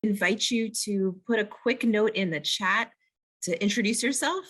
invite you to put a quick note in the chat to introduce yourself.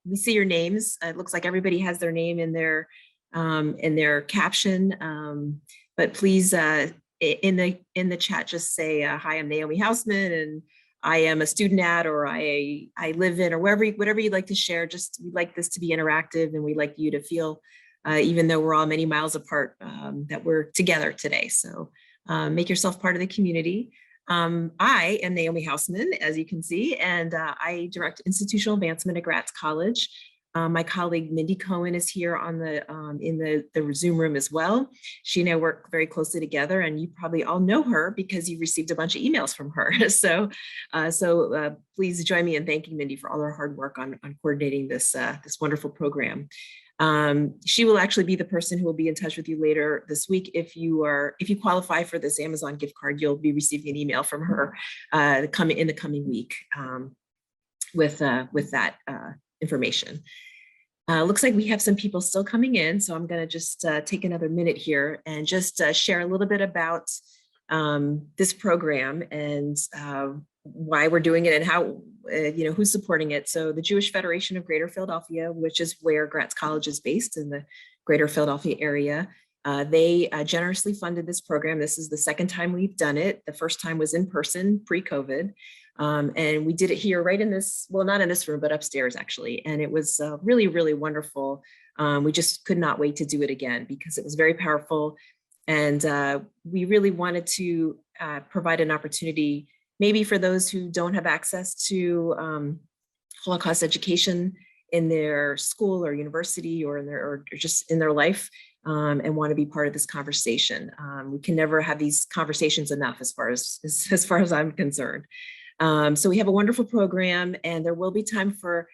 We see your names. It looks like everybody has their name in their caption, but please, in the chat, just say, "Hi, I'm Naomi Hausman, and I am a student at, or I live in," or whatever you'd like to share. Just we'd like this to be interactive, and we'd like you to feel, even though we're all many miles apart, that we're together today. So make yourself part of the community. I am Naomi Hausman, as you can see, and I direct institutional advancement at Gratz College. My colleague Mindy Cohen is here on in the Zoom room as well. She and I work very closely together, and you probably all know her because you received a bunch of emails from her. So please join me in thanking Mindy for all her hard work on coordinating this wonderful program. She will actually be the person who will be in touch with you later this week. If you qualify for this Amazon gift card, you'll be receiving an email from her in the coming week with that information. Looks like we have some people still coming in, so I'm going to just take another minute here and just share a little bit about this program and why we're doing it and how, who's supporting it. So the Jewish Federation of Greater Philadelphia, which is where Gratz College is based in the Greater Philadelphia area, they generously funded this program. This is the second time we've done it. The first time was in person, pre-COVID. And we did it here right in this, well, not in this room, but upstairs actually. And it was really, really wonderful. We just could not wait to do it again because it was very powerful. And we really wanted to provide an opportunity, maybe for those who don't have access to Holocaust education in their school or university or just in their life, and want to be part of this conversation. We can never have these conversations enough as far as I'm concerned. So we have a wonderful program, and there will be time for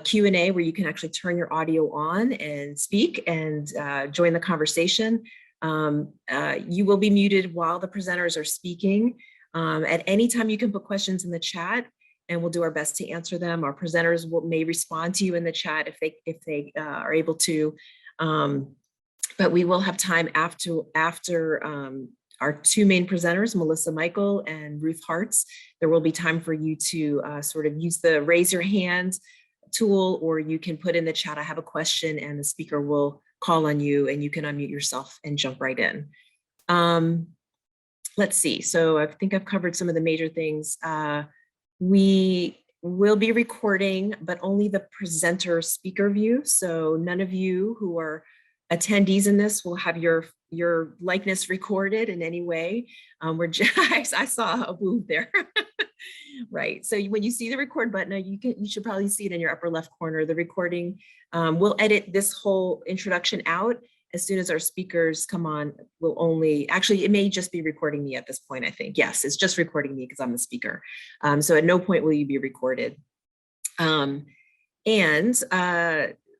Q&A where you can actually turn your audio on and speak and join the conversation. You will be muted while the presenters are speaking. At any time you can put questions in the chat and we'll do our best to answer them. Our presenters may respond to you in the chat if they are able to, but we will have time after our two main presenters, Melissa Michael and Ruth Hartz. There will be time for you to sort of use the raise your hand tool, or you can put in the chat, "I have a question," and the speaker will call on you and you can unmute yourself and jump right in. Let's see, so I think I've covered some of the major things. We will be recording, but only the presenter speaker view. So none of you who are attendees in this will have your likeness recorded in any way. I saw a move there. Right, so when you see the record button, you should probably see it in your upper left corner. The recording, we'll edit this whole introduction out. As soon as our speakers come on, actually, it may just be recording me at this point, I think. Yes, it's just recording me because I'm the speaker. So at no point will you be recorded.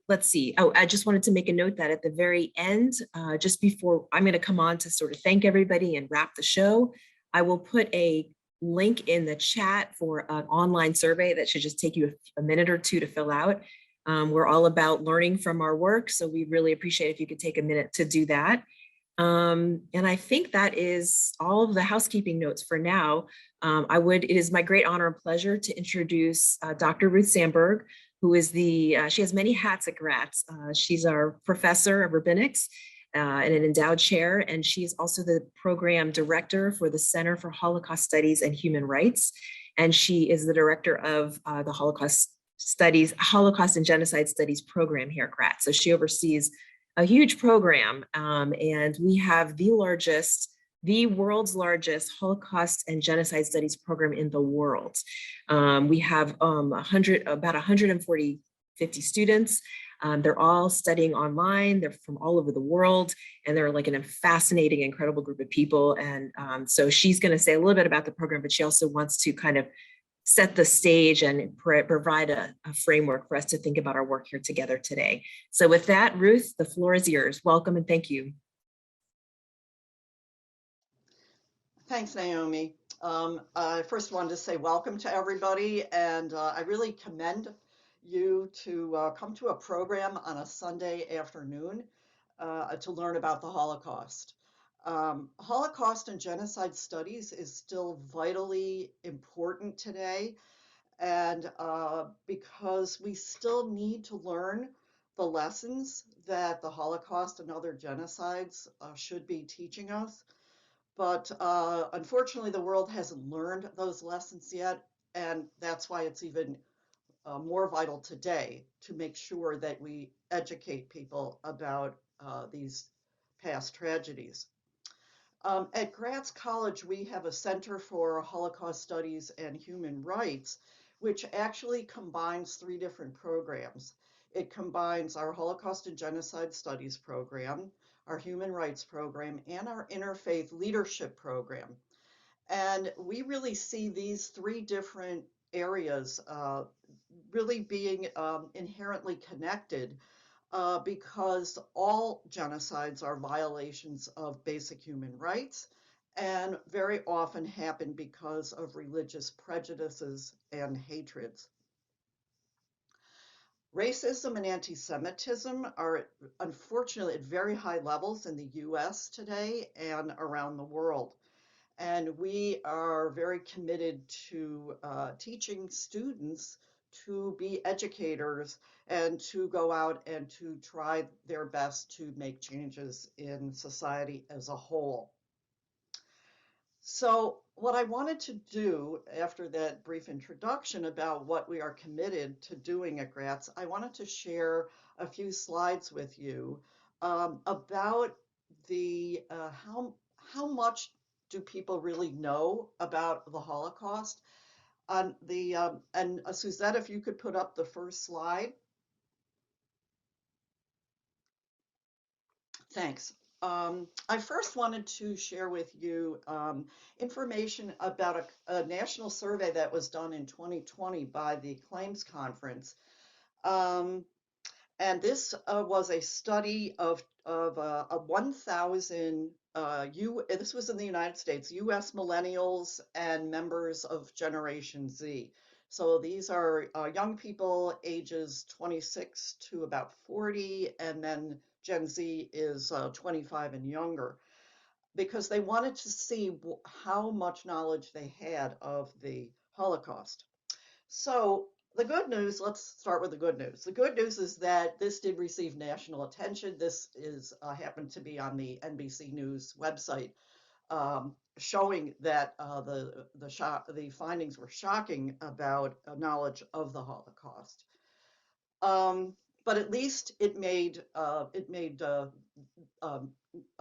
Let's see. Oh, I just wanted to make a note that at the very end, just before I'm going to come on to sort of thank everybody and wrap the show, I will put a link in the chat for an online survey that should just take you a minute or two to fill out. We're all about learning from our work, so we really appreciate if you could take a minute to do that. And I think that is all of the housekeeping notes for now. It is my great honor and pleasure to introduce Dr. Ruth Sandberg, who is she has many hats at Gratz. She's our professor of rabbinics and an endowed chair, and she is also the program director for the Center for Holocaust Studies and Human Rights. And she is the director of the Holocaust and Genocide Studies program here at Gratz. So she oversees a huge program, and we have the world's largest Holocaust and Genocide Studies program in the world. We have about 150 students. They're all studying online. They're from all over the world, and they're like a fascinating, incredible group of people. And so she's going to say a little bit about the program, but she also wants to kind of set the stage and provide a framework for us to think about our work here together today. So with that, Ruth, the floor is yours. Welcome and thank you. Thanks, Naomi. I first wanted to say welcome to everybody, and I really commend you to come to a program on a Sunday afternoon to learn about the Holocaust. Holocaust and genocide studies is still vitally important today, and because we still need to learn the lessons that the Holocaust and other genocides should be teaching us. But unfortunately, the world hasn't learned those lessons yet, and that's why it's even more vital today to make sure that we educate people about these past tragedies. At Gratz College, we have a Center for Holocaust Studies and Human Rights, which actually combines three different programs. It combines our Holocaust and Genocide Studies program, our Human Rights program, and our Interfaith Leadership program. And we really see these three different areas really being inherently connected because all genocides are violations of basic human rights and very often happen because of religious prejudices and hatreds. Racism and anti-Semitism are unfortunately at very high levels in the US today and around the world. And we are very committed to teaching students to be educators and to go out and to try their best to make changes in society as a whole. So what I wanted to do after that brief introduction about what we are committed to doing at Gratz, I wanted to share a few slides with you about the how much do people really know about the Holocaust. On the and Suzette, if you could put up the first slide. Thanks. I first wanted to share with you information about a national survey that was done in 2020 by the Claims Conference. Um, and this was a study of a 1,000 this was in the United States, U.S. millennials and members of Generation Z. So these are young people ages 26 to about 40, and then Gen Z is 25 and younger, because they wanted to see how much knowledge they had of the Holocaust. So the good news, let's start with the good news. The good news is that this did receive national attention. This is happened to be on the NBC News website, showing that the findings were shocking about knowledge of the Holocaust. But at least it made a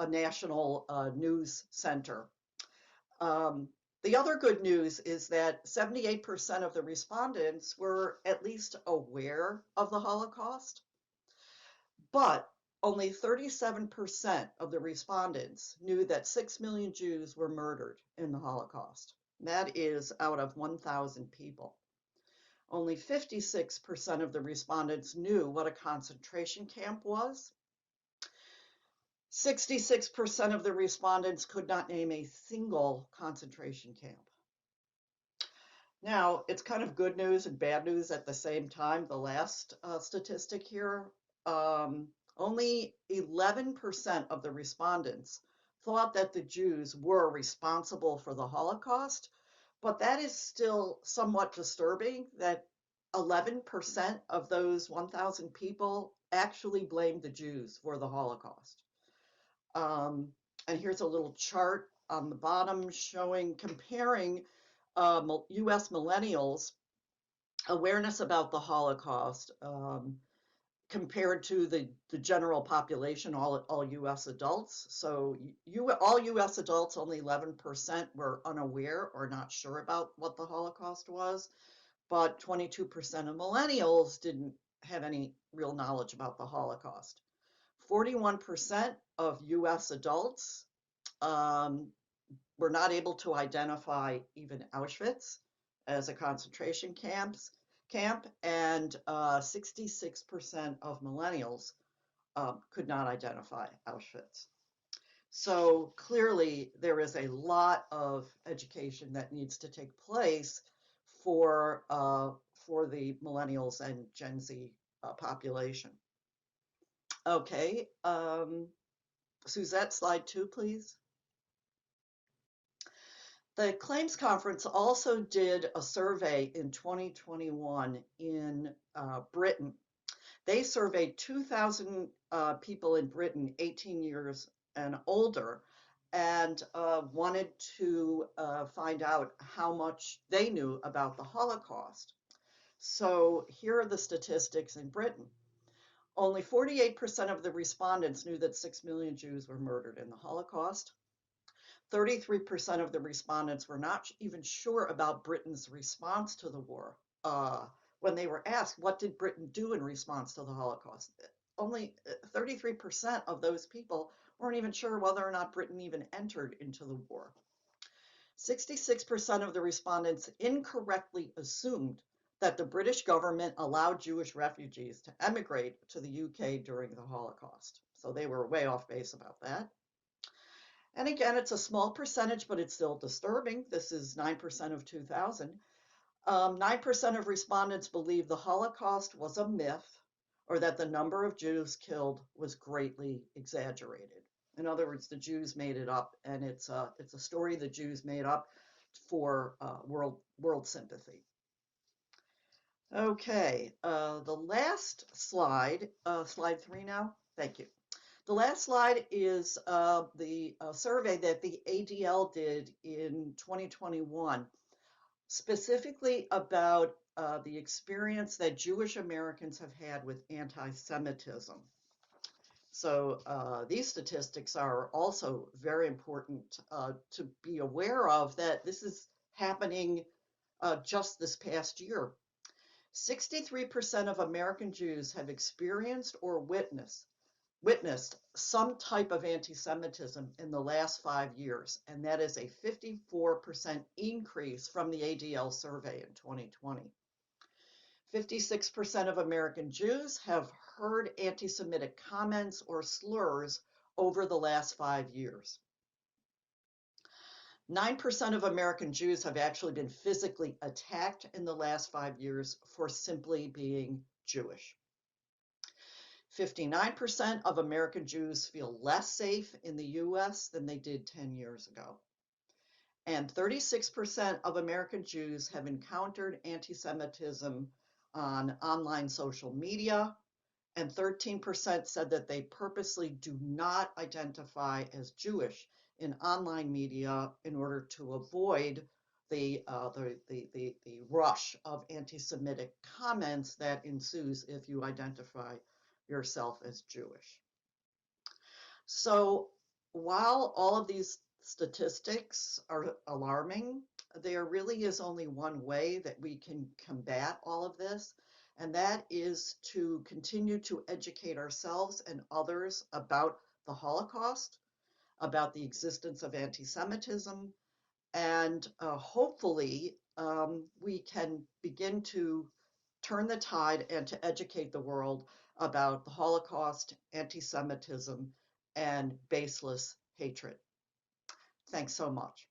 national news center. Um, the other good news is that 78% of the respondents were at least aware of the Holocaust, but only 37% of the respondents knew that 6 million Jews were murdered in the Holocaust. That is out of 1,000 people. Only 56% of the respondents knew what a concentration camp was. 66% of the respondents could not name a single concentration camp. Now, it's kind of good news and bad news at the same time. The last statistic here, only 11% of the respondents thought that the Jews were responsible for the Holocaust, but that is still somewhat disturbing that 11% of those 1,000 people actually blamed the Jews for the Holocaust. And here's a little chart on the bottom showing, comparing US millennials' awareness about the Holocaust compared to the general population, all US adults. So all US adults, only 11% were unaware or not sure about what the Holocaust was, but 22% of millennials didn't have any real knowledge about the Holocaust. 41% of US adults were not able to identify even Auschwitz as a concentration camp, and 66% of millennials could not identify Auschwitz. So clearly there is a lot of education that needs to take place for the millennials and Gen Z population. Okay, Suzette, slide 2, please. The Claims Conference also did a survey in 2021 in Britain. They surveyed 2,000 people in Britain, 18 years and older, and wanted to find out how much they knew about the Holocaust. So here are the statistics in Britain. Only 48% of the respondents knew that 6 million Jews were murdered in the Holocaust. 33% of the respondents were not even sure about Britain's response to the war. When they were asked, what did Britain do in response to the Holocaust? Only 33% of those people weren't even sure whether or not Britain even entered into the war. 66% of the respondents incorrectly assumed that the British government allowed Jewish refugees to emigrate to the UK during the Holocaust. So they were way off base about that. And again, it's a small percentage, but it's still disturbing. This is 9% of 2,000. 9% of respondents believe the Holocaust was a myth or that the number of Jews killed was greatly exaggerated. In other words, the Jews made it up, and it's a story the Jews made up for world sympathy. Okay, the last slide, slide 3 now. Thank you. The last slide is the survey that the ADL did in 2021, specifically about the experience that Jewish Americans have had with anti-Semitism. So these statistics are also very important to be aware of, that this is happening just this past year. 63% of American Jews have experienced or witnessed some type of anti-Semitism in the last 5 years, and that is a 54% increase from the ADL survey in 2020. 56% of American Jews have heard anti-Semitic comments or slurs over the last 5 years. 9% of American Jews have actually been physically attacked in the last 5 years for simply being Jewish. 59% of American Jews feel less safe in the US than they did 10 years ago. And 36% of American Jews have encountered anti-Semitism on online social media, and 13% said that they purposely do not identify as Jewish in online media in order to avoid the rush of anti-Semitic comments that ensues if you identify yourself as Jewish. So while all of these statistics are alarming, there really is only one way that we can combat all of this, and that is to continue to educate ourselves and others about the Holocaust, about the existence of anti-Semitism, and hopefully we can begin to turn the tide and to educate the world about the Holocaust, anti-Semitism, and baseless hatred. Thanks so much.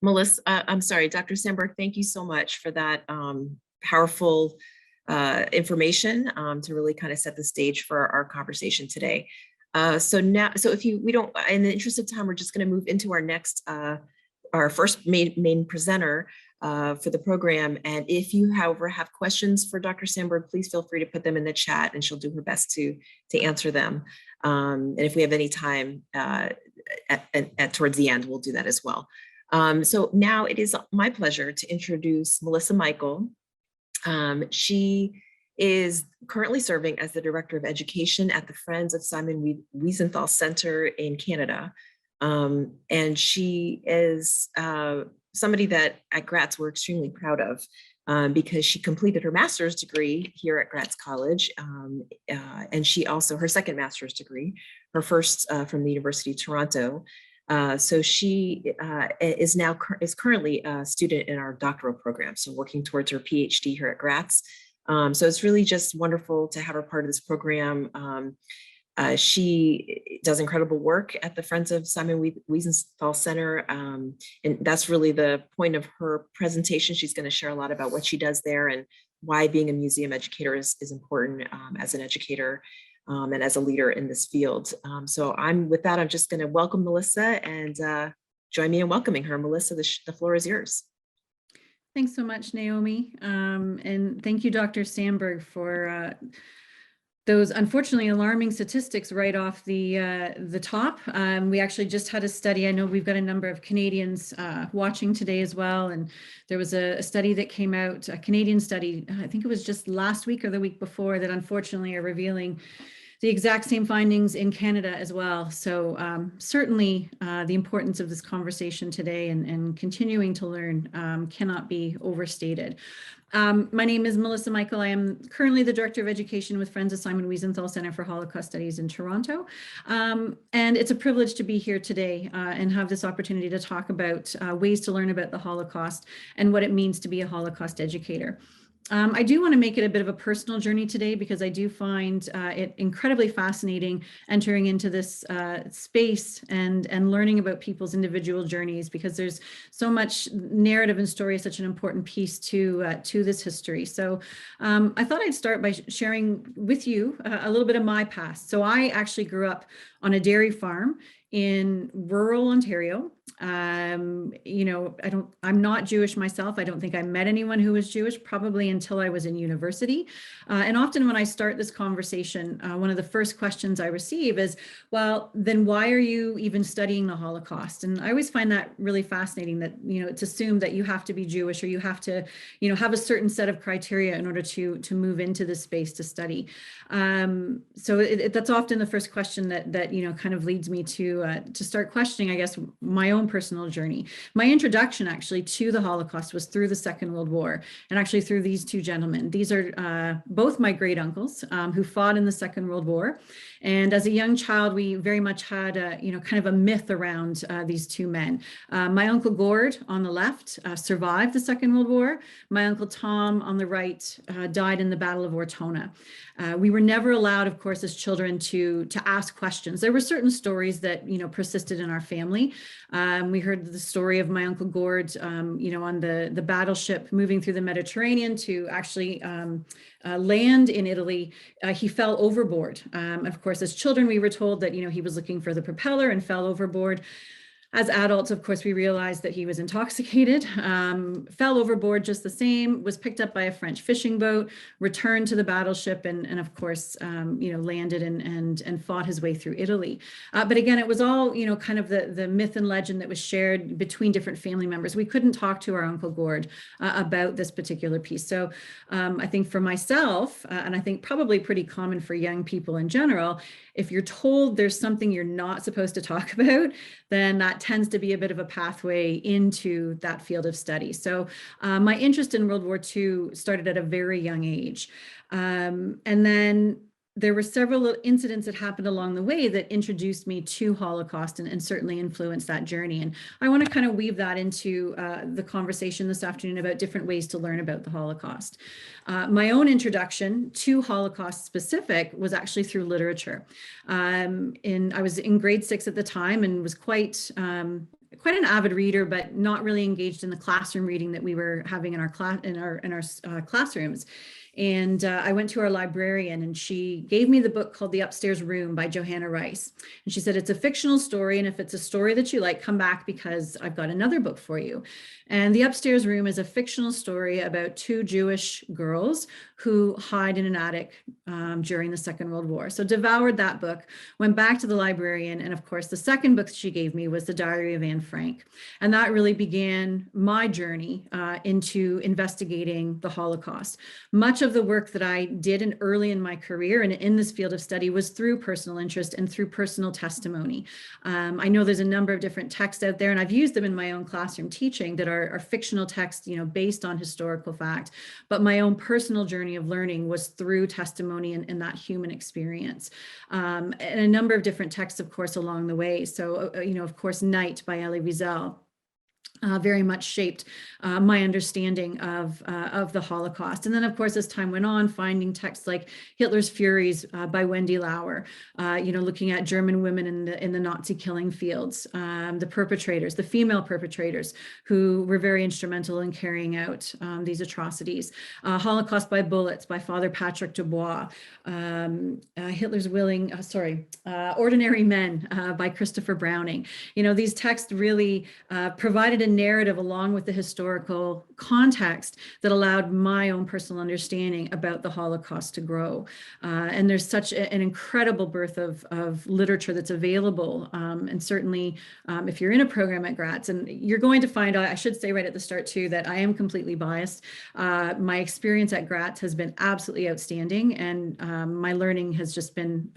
Melissa, I'm sorry, Dr. Sandberg, thank you so much for that powerful information to really kind of set the stage for our conversation today. So if we don't, in the interest of time, we're just going to move into our next, our first main presenter for the program. And if you, however, have questions for Dr. Sandberg, please feel free to put them in the chat, and she'll do her best to answer them. And if we have any time towards the end, we'll do that as well. So now it is my pleasure to introduce Melissa Michael. She is currently serving as the Director of Education at the Friends of Simon Wiesenthal Center in Canada. And she is somebody that at Gratz we're extremely proud of because she completed her master's degree here at Gratz College. And she also, her second master's degree, her first from the University of Toronto. So she is currently a student in our doctoral program, so working towards her PhD here at Gratz. So it's really just wonderful to have her part of this program. She does incredible work at the Friends of Simon Wiesenthal Center, and that's really the point of her presentation. She's going to share a lot about what she does there and why being a museum educator is important as an educator. and as a leader in this field. So with that, I'm just going to welcome Melissa and join me in welcoming her. Melissa, the floor is yours. Thanks so much, Naomi. And thank you, Dr. Sandberg, for those unfortunately alarming statistics right off the top. We actually just had a study. I know we've got a number of Canadians watching today as well. And there was a study that came out, a Canadian study, I think it was just last week or the week before, that unfortunately are revealing the exact same findings in Canada as well. So certainly the importance of this conversation today and continuing to learn cannot be overstated. My name is Melissa Michael. I am currently the Director of Education with Friends of Simon Wiesenthal Center for Holocaust Studies in Toronto. And it's a privilege to be here today and have this opportunity to talk about ways to learn about the Holocaust and what it means to be a Holocaust educator. I do want to make it a bit of a personal journey today because I do find it incredibly fascinating entering into this space and learning about people's individual journeys, because there's so much narrative and story is such an important piece to this history. So I thought I'd start by sharing with you a little bit of my past. So I actually grew up on a dairy farm in rural Ontario. You know, I'm not Jewish myself. I don't think I met anyone who was Jewish probably until I was in university. And often when I start this conversation, one of the first questions I receive is, well, then why are you even studying the Holocaust? And I always find that really fascinating that, you know, it's assumed that you have to be Jewish or you have to, you know, have a certain set of criteria in order to move into this space to study. So that's often the first question that, you know, kind of leads me to start questioning, I guess, my own personal journey. My introduction actually to the Holocaust was through the Second World War, and actually through these two gentlemen. These are both my great uncles who fought in the Second World War. And as a young child, we very much had you know, kind of a myth around these two men. My uncle Gord on the left survived the Second World War. My uncle Tom on the right died in the Battle of Ortona. We were never allowed, of course, as children to ask questions. There were certain stories that, you know, persisted in our family. We heard the story of my uncle Gord, you know, on the battleship moving through the Mediterranean to actually land in Italy. He fell overboard. Of course, as children, we were told that, you know, he was looking for the propeller and fell overboard. As adults, of course, we realized that he was intoxicated, fell overboard just the same, was picked up by a French fishing boat, returned to the battleship, and of course, you know, landed and fought his way through Italy. But again, it was all, you know, kind of the myth and legend that was shared between different family members. We couldn't talk to our Uncle Gord about this particular piece. So I think for myself, and I think probably pretty common for young people in general, if you're told there's something you're not supposed to talk about, then that tends to be a bit of a pathway into that field of study. So my interest in World War II started at a very young age. And then there were several incidents that happened along the way that introduced me to Holocaust and certainly influenced that journey. And I want to kind of weave that into the conversation this afternoon about different ways to learn about the Holocaust. My own introduction to Holocaust specific was actually through literature. I was in grade 6 at the time and was quite an avid reader, but not really engaged in the classroom reading that we were having in our classrooms. And I went to our librarian and she gave me the book called The Upstairs Room by Johanna Rice. And she said, it's a fictional story. And if it's a story that you like, come back because I've got another book for you. And The Upstairs Room is a fictional story about two Jewish girls who hide in an attic during the Second World War. So devoured that book, went back to the librarian. And of course, the second book she gave me was The Diary of Anne Frank. And that really began my journey into investigating the Holocaust. Much of the work that I did early in my career and in this field of study was through personal interest and through personal testimony. I know there's a number of different texts out there, and I've used them in my own classroom teaching that are fictional texts, you know, based on historical fact. But my own personal journey of learning was through testimony and that human experience. And a number of different texts, of course, along the way. So, you know, of course, Night by Elie Wiesel. very much shaped my understanding of the Holocaust. And then, of course, as time went on, finding texts like Hitler's Furies by Wendy Lauer, looking at German women in the Nazi killing fields, the perpetrators, the female perpetrators who were very instrumental in carrying out these atrocities. Holocaust by Bullets by Father Patrick Dubois, Hitler's Ordinary Men by Christopher Browning. These texts really provided a narrative along with the historical context that allowed my own personal understanding about the Holocaust to grow. And there's such an incredible birth of literature that's available. And certainly if you're in a program at Gratz, and you're going to find out, I should say right at the start too, that I am completely biased. My experience at Gratz has been absolutely outstanding, and my learning has just been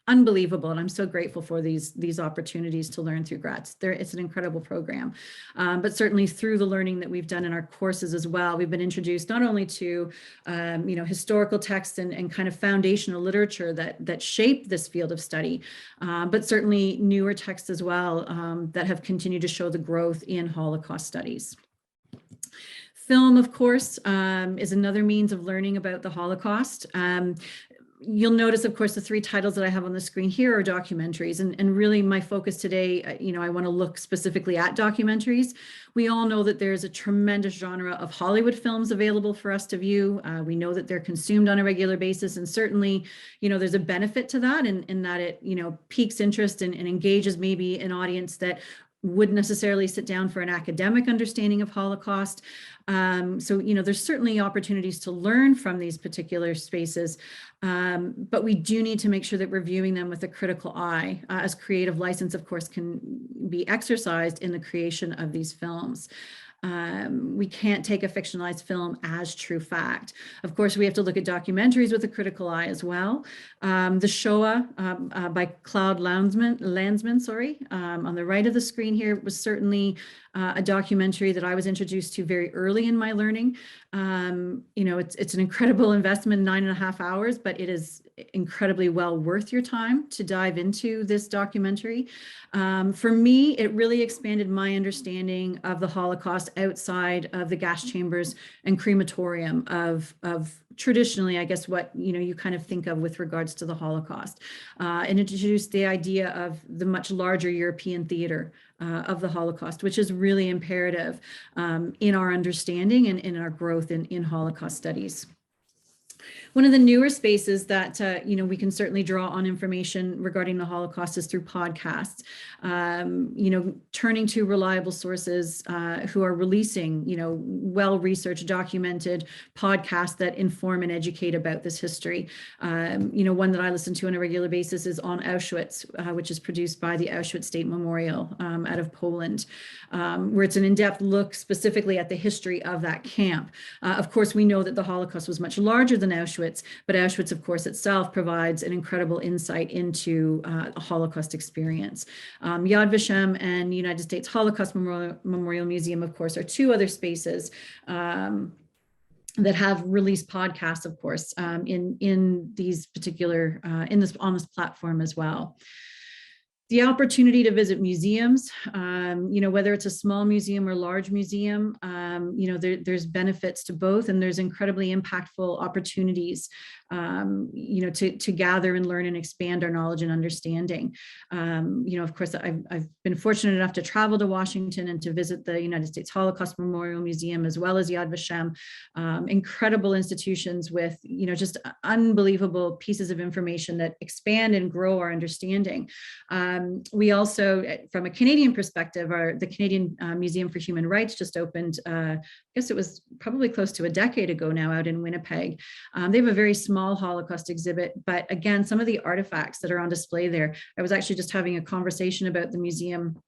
unbelievable. And I'm so grateful for these opportunities to learn through Gratz. It's an incredible program. But certainly through the learning that we've done in our courses as well, we've been introduced not only to, historical texts and kind of foundational literature that shaped this field of study, but certainly newer texts as well that have continued to show the growth in Holocaust studies. Film, of course, is another means of learning about the Holocaust. You'll notice, of course, the three titles that I have on the screen here are documentaries. And really my focus today, I want to look specifically at documentaries. We all know that there's a tremendous genre of Hollywood films available for us to view. We know that they're consumed on a regular basis. And certainly, there's a benefit to that in that it, piques interest and engages maybe an audience that wouldn't necessarily sit down for an academic understanding of Holocaust. So, there's certainly opportunities to learn from these particular spaces, but we do need to make sure that we're viewing them with a critical eye, as creative license, of course, can be exercised in the creation of these films. We can't take a fictionalized film as true fact. Of course, we have to look at documentaries with a critical eye as well. The Shoah by Claude Lanzmann, on the right of the screen here was certainly a documentary that I was introduced to very early in my learning. It's an incredible investment, 9.5 hours, but it is incredibly well worth your time to dive into this documentary. For me, it really expanded my understanding of the Holocaust outside of the gas chambers and crematorium of traditionally, I guess, what you kind of think of with regards to the Holocaust, and introduced the idea of the much larger European theater of the Holocaust, which is really imperative in our understanding and in our growth in Holocaust studies. One of the newer spaces that we can certainly draw on information regarding the Holocaust is through podcasts. Turning to reliable sources who are releasing well-researched, documented podcasts that inform and educate about this history. One that I listen to on a regular basis is On Auschwitz, which is produced by the Auschwitz State Memorial out of Poland, where it's an in-depth look specifically at the history of that camp. Of course, we know that the Holocaust was much larger than Auschwitz, but Auschwitz, of course, itself provides an incredible insight into a Holocaust experience. Yad Vashem and United States Holocaust Memorial Museum, of course, are two other spaces that have released podcasts, of course, in these particular on this platform as well. The opportunity to visit museums, whether it's a small museum or large museum, there's benefits to both, and there's incredibly impactful opportunities, to gather and learn and expand our knowledge and understanding. Of course, I've been fortunate enough to travel to Washington and to visit the United States Holocaust Memorial Museum, as well as Yad Vashem, incredible institutions with, just unbelievable pieces of information that expand and grow our understanding. We also, from a Canadian perspective, the Canadian Museum for Human Rights just opened, I guess it was probably close to a decade ago now, out in Winnipeg. They have a very small Holocaust exhibit, but again, some of the artifacts that are on display there, I was actually just having a conversation about the museum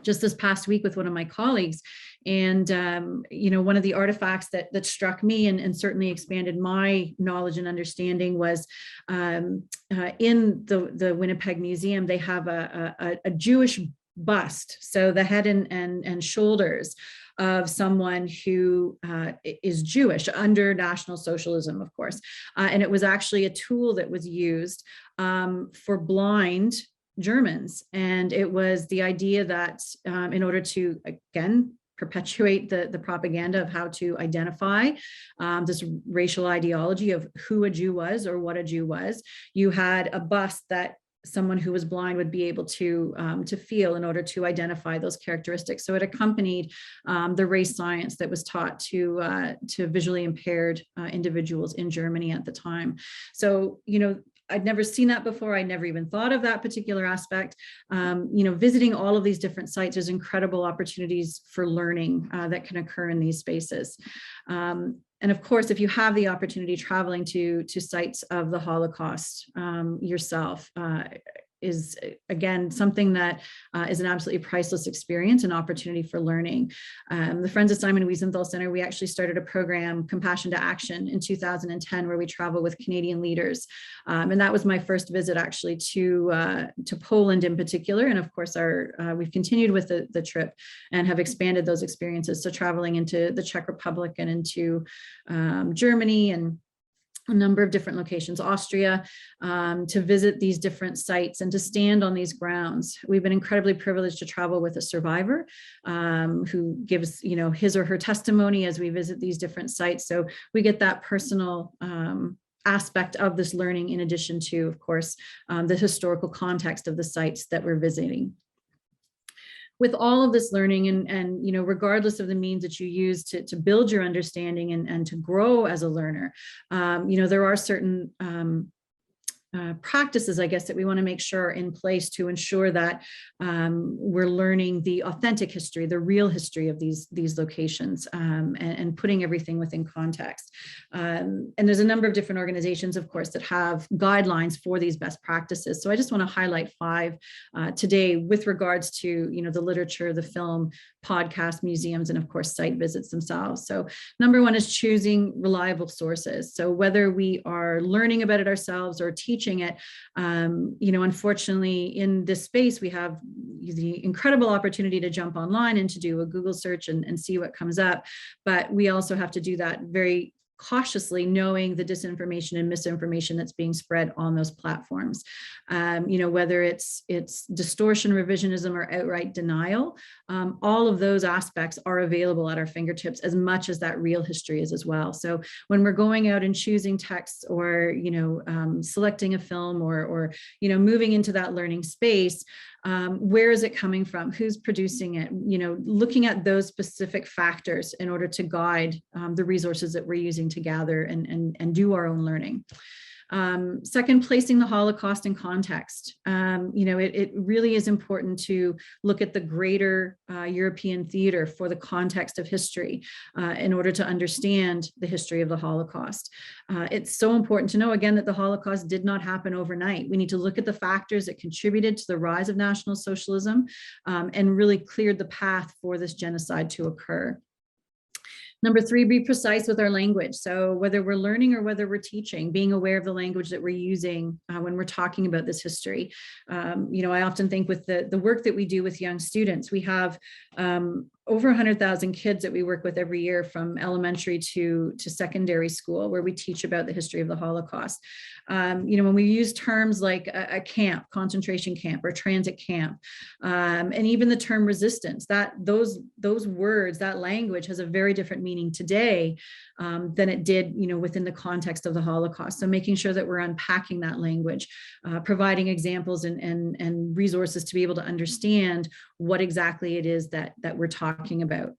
just this past week with one of my colleagues. And, one of the artifacts that struck me and certainly expanded my knowledge and understanding was in the Winnipeg Museum, they have a Jewish bust. So the head and shoulders of someone who is Jewish under National Socialism, of course. And it was actually a tool that was used for blind Germans. And it was the idea that in order to, again, perpetuate the propaganda of how to identify this racial ideology of who a Jew was or what a Jew was, you had a bust that someone who was blind would be able to feel in order to identify those characteristics. So it accompanied the race science that was taught to visually impaired individuals in Germany at the time. So, you know, I'd never seen that before. I never even thought of that particular aspect. You know, visiting all of these different sites, there's incredible opportunities for learning that can occur in these spaces. And of course, if you have the opportunity traveling to sites of the Holocaust yourself, is again something that is an absolutely priceless experience and opportunity for learning. The Friends of Simon Wiesenthal Center, we actually started a program, Compassion to Action, in 2010, where we travel with Canadian leaders. And that was my first visit actually to Poland in particular. And of course, we've continued with the trip and have expanded those experiences. So traveling into the Czech Republic and into Germany and a number of different locations, Austria, to visit these different sites and to stand on these grounds. We've been incredibly privileged to travel with a survivor who gives, you know, his or her testimony as we visit these different sites. So we get that personal aspect of this learning, in addition to, of course, the historical context of the sites that we're visiting. With all of this learning and you know, regardless of the means that you use to build your understanding and to grow as a learner, you know, there are certain practices, I guess, that we want to make sure are in place to ensure that we're learning the authentic history, the real history of these locations, and putting everything within context. And there's a number of different organizations, of course, that have guidelines for these best practices. So I just want to highlight 5 today with regards to, you know, the literature, the film, podcast, museums, and of course, site visits themselves. So number 1 is choosing reliable sources. So whether we are learning about it ourselves or teaching it, you know, unfortunately in this space, we have the incredible opportunity to jump online and to do a Google search and see what comes up. But we also have to do that very cautiously, knowing the disinformation and misinformation that's being spread on those platforms. You know, whether it's distortion, revisionism, or outright denial, all of those aspects are available at our fingertips as much as that real history is as well. So when we're going out and choosing texts or, you know, selecting a film or, you know, moving into that learning space, where is it coming from? Who's producing it? You know, looking at those specific factors in order to guide the resources that we're using to gather and do our own learning. Second, placing the Holocaust in context. You know, it really is important to look at the greater European theater for the context of history in order to understand the history of the Holocaust. It's so important to know, again, that the Holocaust did not happen overnight. We need to look at the factors that contributed to the rise of National Socialism and really cleared the path for this genocide to occur. Number 3, be precise with our language. So whether we're learning or whether we're teaching, being aware of the language that we're using when we're talking about this history. You know, I often think with the work that we do with young students, we have over 100,000 kids that we work with every year from elementary to secondary school, where we teach about the history of the Holocaust. You know, when we use terms like a camp, concentration camp, or transit camp, and even the term resistance, those words, that language has a very different meaning today than it did, you know, within the context of the Holocaust. So making sure that we're unpacking that language, providing examples and resources to be able to understand what exactly it is that we're talking about.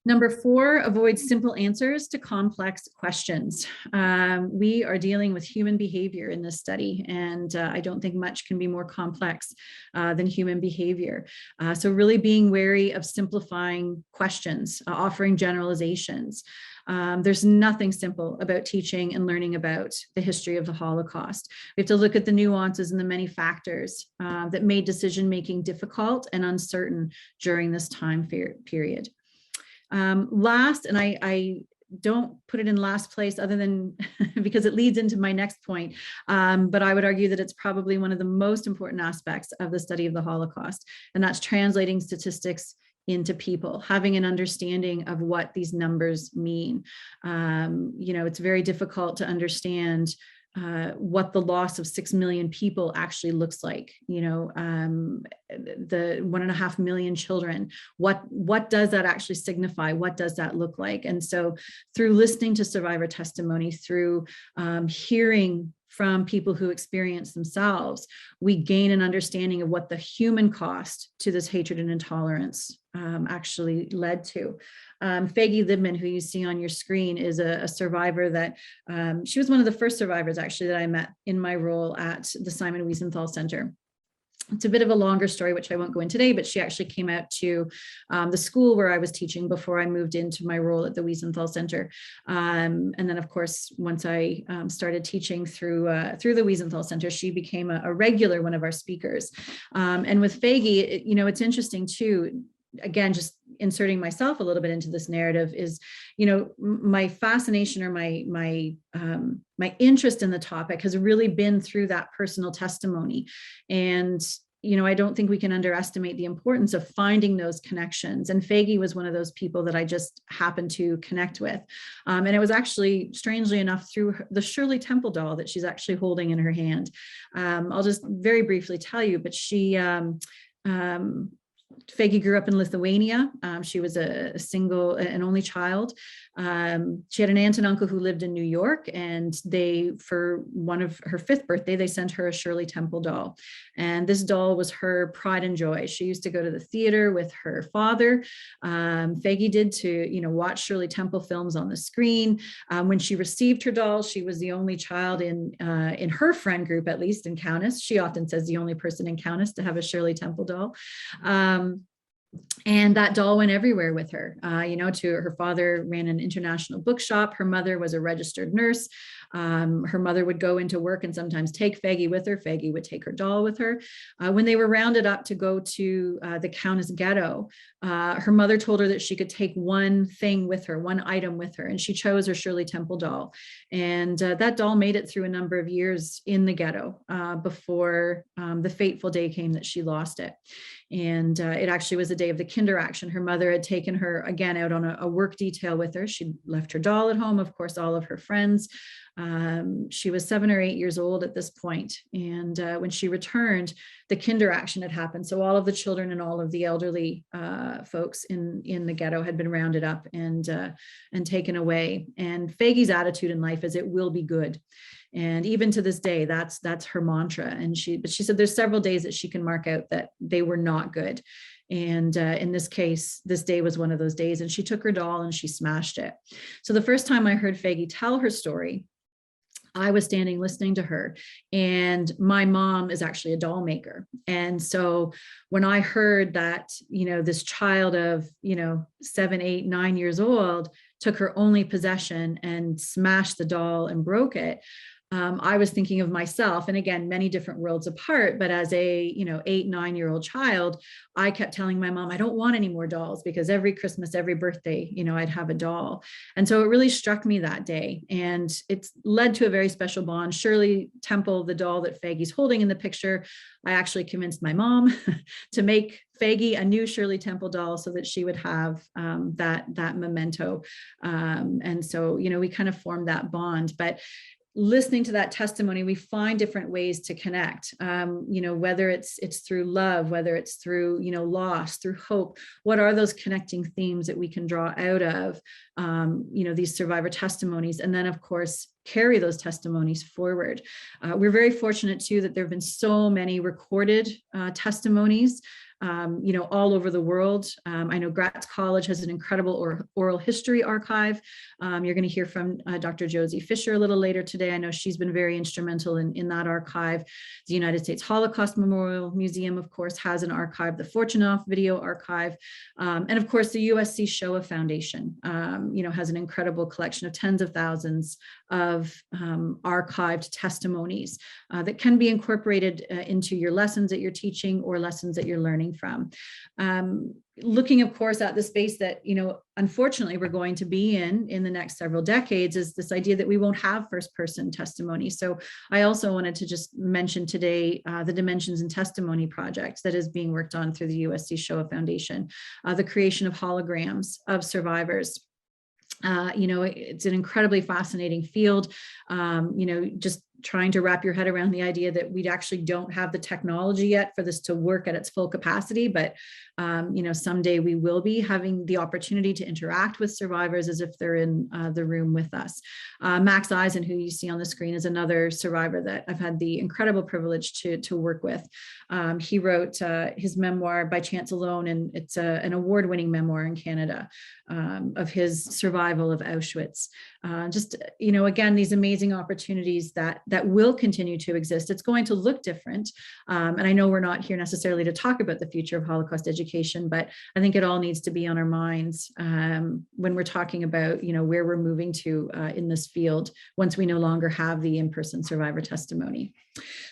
Number 4, avoid simple answers to complex questions. We are dealing with human behavior in this study, and I don't think much can be more complex than human behavior. So really being wary of simplifying questions, offering generalizations. There's nothing simple about teaching and learning about the history of the Holocaust. We have to look at the nuances and the many factors that made decision-making difficult and uncertain during this time period. Last, and I don't put it in last place other than because it leads into my next point, but I would argue that it's probably one of the most important aspects of the study of the Holocaust, and that's translating statistics into people, having an understanding of what these numbers mean. You know, it's very difficult to understand what the loss of 6 million people actually looks like, the 1.5 million children, what does that actually signify? What does that look like? And so through listening to survivor testimony, through hearing from people who experience themselves, we gain an understanding of what the human cost to this hatred and intolerance actually led to. Faggy Libman, who you see on your screen, is a survivor that she was one of the first survivors actually that I met in my role at the Simon Wiesenthal Center. It's a bit of a longer story, which I won't go into today, but she actually came out to the school where I was teaching before I moved into my role at the Wiesenthal Center. And then, of course, once I started teaching through the Wiesenthal Center, she became a regular one of our speakers. And with Faggy, it's interesting too, again, just inserting myself a little bit into this narrative is, my fascination or my interest in the topic has really been through that personal testimony. And, I don't think we can underestimate the importance of finding those connections. And Faggy was one of those people that I just happened to connect with. And it was actually, strangely enough, through the Shirley Temple doll that she's actually holding in her hand. I'll just very briefly tell you, but Faggy grew up in Lithuania. She was an only child. She had an aunt and uncle who lived in New York, and for one of her 5th birthday, they sent her a Shirley Temple doll. And this doll was her pride and joy. She used to go to the theater with her father. Faggy did to, watch Shirley Temple films on the screen. When she received her doll, she was the only child in her friend group, at least in Kaunas. She often says the only person in Kaunas to have a Shirley Temple doll. And that doll went everywhere with her. Her father ran an international bookshop. Her mother was a registered nurse. Her mother would go into work and sometimes take Faggy with her. Faggy would take her doll with her. When they were rounded up to go to the Kaunas ghetto, her mother told her that she could take one thing with her, one item with her, and she chose her Shirley Temple doll. And that doll made it through a number of years in the ghetto before the fateful day came that she lost it. And it actually was the day of the kinder action. Her mother had taken her again out on a work detail with her. She left her doll at home, of course, all of her friends. She was 7 or 8 years old at this point. And when she returned, the kinder action had happened. So all of the children and all of the elderly folks in the ghetto had been rounded up and taken away. And Faggy's attitude in life is it will be good. And even to this day, that's her mantra. And she said there's several days that she can mark out that they were not good. And in this case, this day was one of those days, and she took her doll and she smashed it. So the first time I heard Faggy tell her story, I was standing listening to her, and my mom is actually a doll maker. And so when I heard that, this child of, 7, 8, 9 years old took her only possession and smashed the doll and broke it, I was thinking of myself, and again, many different worlds apart, but as a 8, 9-year-old child, I kept telling my mom, I don't want any more dolls, because every Christmas, every birthday, I'd have a doll. And so it really struck me that day, and it's led to a very special bond. Shirley Temple, the doll that Faggy's holding in the picture, I actually convinced my mom to make Faggy a new Shirley Temple doll so that she would have that memento. And so, we kind of formed that bond. But listening to that testimony, we find different ways to connect, whether it's through love, whether it's through, loss, through hope. What are those connecting themes that we can draw out of, these survivor testimonies? And then, of course, carry those testimonies forward. We're very fortunate too that there have been so many recorded testimonies all over the world. I know Gratz College has an incredible oral history archive. You're going to hear from Dr. Josie Fisher a little later today. I know she's been very instrumental in that archive. The United States Holocaust Memorial Museum, of course, has an archive, the Fortunoff Video Archive. And of course, the USC Shoah Foundation, has an incredible collection of tens of thousands of archived testimonies that can be incorporated into your lessons that you're teaching or lessons that you're learning from. Looking, of course, at the space that, unfortunately, we're going to be in the next several decades, is this idea that we won't have first-person testimony. So I also wanted to just mention today the Dimensions in Testimony project that is being worked on through the USC Shoah Foundation, the creation of holograms of survivors. It's an incredibly fascinating field. Just trying to wrap your head around the idea that we actually don't have the technology yet for this to work at its full capacity, but someday we will be having the opportunity to interact with survivors as if they're in the room with us. Max Eisen, who you see on the screen, is another survivor that I've had the incredible privilege to work with. He wrote his memoir By Chance Alone, and it's an award-winning memoir in Canada of his survival of Auschwitz. Again, these amazing opportunities that will continue to exist. It's going to look different. And I know we're not here necessarily to talk about the future of Holocaust education, but I think it all needs to be on our minds when we're talking about, where we're moving to in this field once we no longer have the in-person survivor testimony.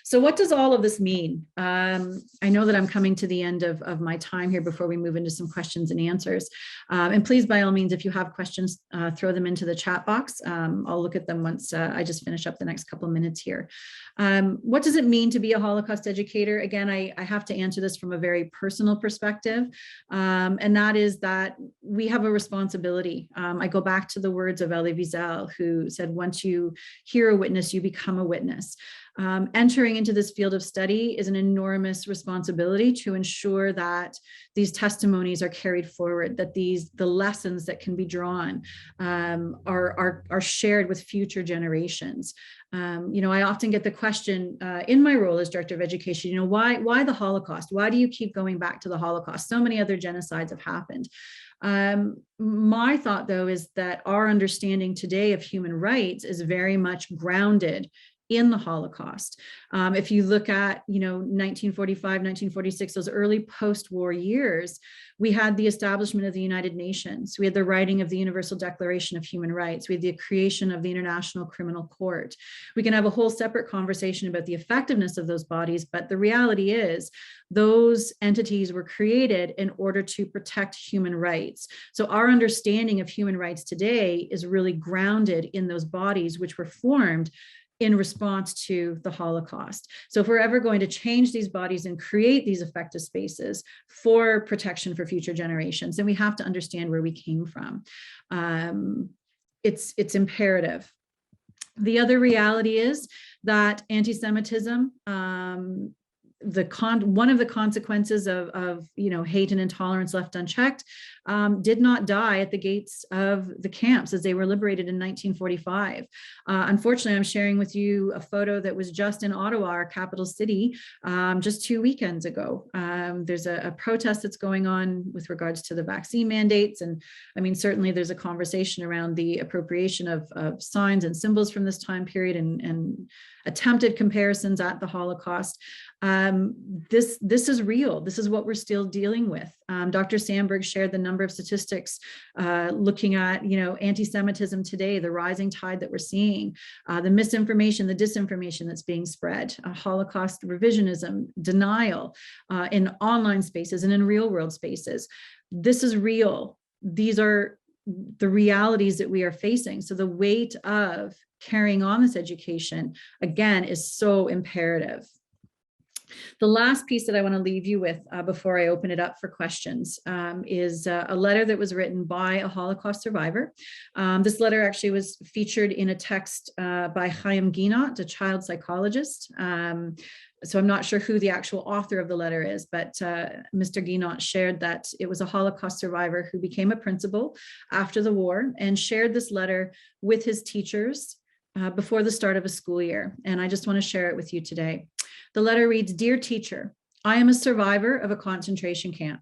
So what does all of this mean? I know that I'm coming to the end of my time here before we move into some questions and answers. And please, by all means, if you have questions, throw them into the chat box. I'll look at them once I just finish up the next couple of minutes here. What does it mean to be a Holocaust educator? Again, I have to answer this from a very personal perspective, and that is that we have a responsibility. I go back to the words of Elie Wiesel, who said, once you hear a witness, you become a witness. Entering into this field of study is an enormous responsibility to ensure that these testimonies are carried forward, that the lessons that can be drawn are shared with future generations. I often get the question in my role as director of education, why the Holocaust? Why do you keep going back to the Holocaust? So many other genocides have happened. My thought, though, is that our understanding today of human rights is very much grounded in the Holocaust. If you look at, 1945, 1946, those early post-war years, we had the establishment of the United Nations. We had the writing of the Universal Declaration of Human Rights. We had the creation of the International Criminal Court. We can have a whole separate conversation about the effectiveness of those bodies, but the reality is those entities were created in order to protect human rights. So our understanding of human rights today is really grounded in those bodies which were formed in response to the Holocaust. So if we're ever going to change these bodies and create these effective spaces for protection for future generations, then we have to understand where we came from. It's imperative. The other reality is that anti-Semitism, one of the consequences of hate and intolerance left unchecked, did not die at the gates of the camps as they were liberated in 1945. Unfortunately, I'm sharing with you a photo that was just in Ottawa, our capital city, just 2 weekends ago. There's a protest that's going on with regards to the vaccine mandates. And I mean, certainly there's a conversation around the appropriation of signs and symbols from this time period and attempted comparisons at the Holocaust. This is real. This is what we're still dealing with. Dr. Sandberg shared the number of statistics looking at, anti-Semitism today, the rising tide that we're seeing, the misinformation, the disinformation that's being spread, Holocaust revisionism, denial in online spaces and in real world spaces. This is real. These are the realities that we are facing. So the weight of carrying on this education, again, is so imperative. The last piece that I want to leave you with before I open it up for questions is a letter that was written by a Holocaust survivor. This letter actually was featured in a text by Chaim Ginot, a child psychologist. So I'm not sure who the actual author of the letter is, but Mr. Ginot shared that it was a Holocaust survivor who became a principal after the war and shared this letter with his teachers before the start of a school year. And I just want to share it with you today. The letter reads, "Dear teacher, I am a survivor of a concentration camp.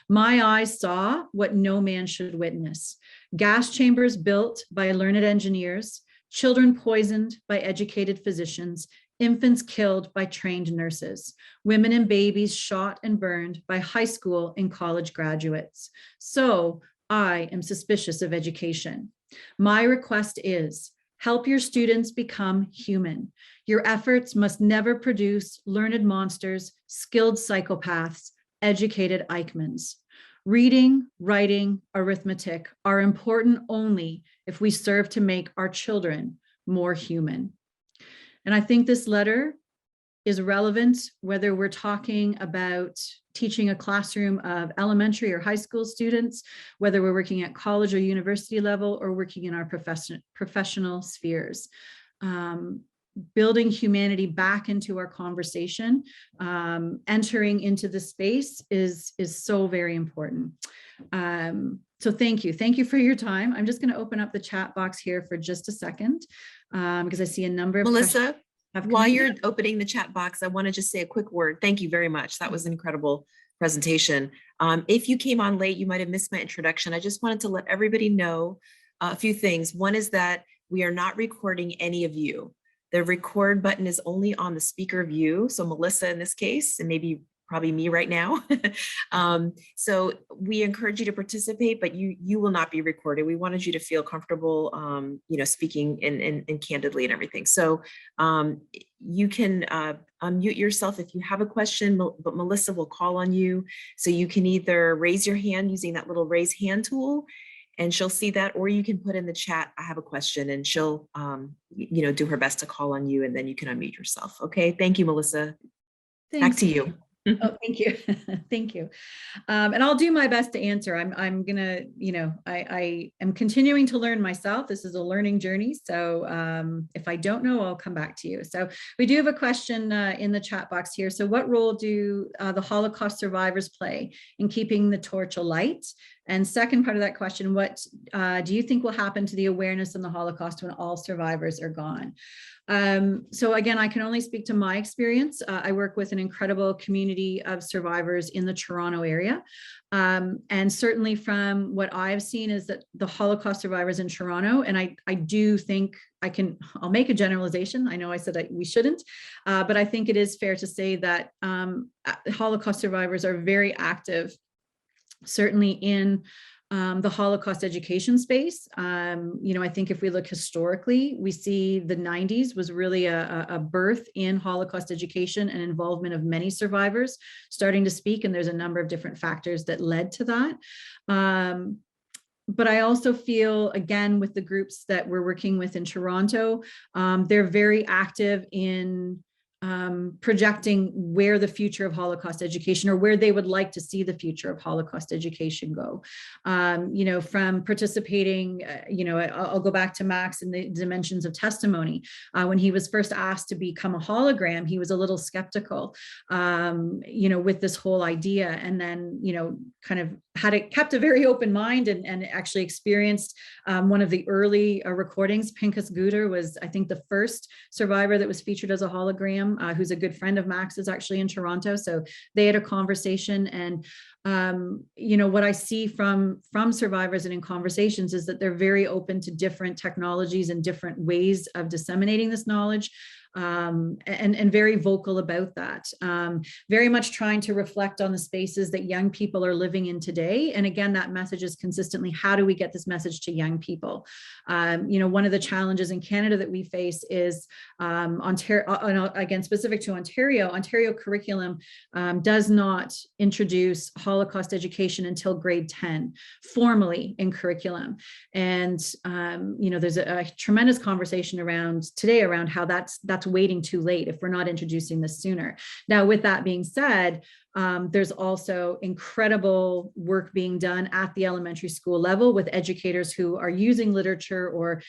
My eyes saw what no man should witness. Gas chambers built by learned engineers, children poisoned by educated physicians, infants killed by trained nurses, women and babies shot and burned by high school and college graduates. So I am suspicious of education. My request is, help your students become human. Your efforts must never produce learned monsters, skilled psychopaths, educated Eichmanns. Reading, writing, arithmetic are important only if we serve to make our children more human." And I think this letter is relevant whether we're talking about teaching a classroom of elementary or high school students, whether we're working at college or university level, or working in our professional spheres. building humanity back into our conversation, entering into the space is so very important. So thank you for your time. I'm just going to open up the chat box here for just a second, because I see a number of Melissa, questions. while you're opening the chat box, I want to just say a quick word. Thank you very much. That was an incredible presentation. If you came on late, you might have missed my introduction. I just wanted to let everybody know a few things. One is that we are not recording any of you. The record button is only on the speaker view. So Melissa in this case, and maybe probably me right now. So we encourage you to participate, but you will not be recorded. We wanted you to feel comfortable, speaking and candidly and everything. So you can unmute yourself if you have a question, but Melissa will call on you. So you can either raise your hand using that little raise hand tool, and she'll see that, or you can put in the chat, I have a question, and she'll do her best to call on you, and then you can unmute yourself. Okay, thank you, Melissa. Thanks. Back to you. Oh, thank you. Thank you. And I'll do my best to answer. I'm gonna, I am continuing to learn myself. This is a learning journey. So if I don't know, I'll come back to you. So we do have a question in the chat box here. So what role do the Holocaust survivors play in keeping the torch alight? And second part of that question, what do you think will happen to the awareness of the Holocaust when all survivors are gone? So again, I can only speak to my experience. I work with an incredible community of survivors in the Toronto area. And certainly from what I've seen is that the Holocaust survivors in Toronto, and I do think I'll make a generalization. I know I said we shouldn't, but I think it is fair to say that Holocaust survivors are very active, certainly in the Holocaust education space. I think if we look historically, we see the 90s was really a birth in Holocaust education and involvement of many survivors starting to speak. And there's a number of different factors that led to that. But I also feel, again, with the groups that we're working with in Toronto, they're very active in projecting where the future of Holocaust education, or where they would like to see the future of Holocaust education go. From participating, I'll go back to Max and the dimensions of testimony. When he was first asked to become a hologram, he was a little skeptical, with this whole idea, and then, kind of kept a very open mind and actually experienced one of the early recordings. Pinchas Guter was, I think, the first survivor that was featured as a hologram, who's a good friend of Max's, actually in Toronto. So they had a conversation, and what I see from survivors and in conversations is that they're very open to different technologies and different ways of disseminating this knowledge. And very vocal about that, very much trying to reflect on the spaces that young people are living in today. And again, that message is consistently, how do we get this message to young people? One of the challenges in Canada that we face is Ontario, again, specific to Ontario curriculum does not introduce Holocaust education until grade 10, formally in curriculum. And, there's a tremendous conversation today around how that's waiting too late if we're not introducing this sooner. Now, with that being said, there's also incredible work being done at the elementary school level with educators who are using literature or,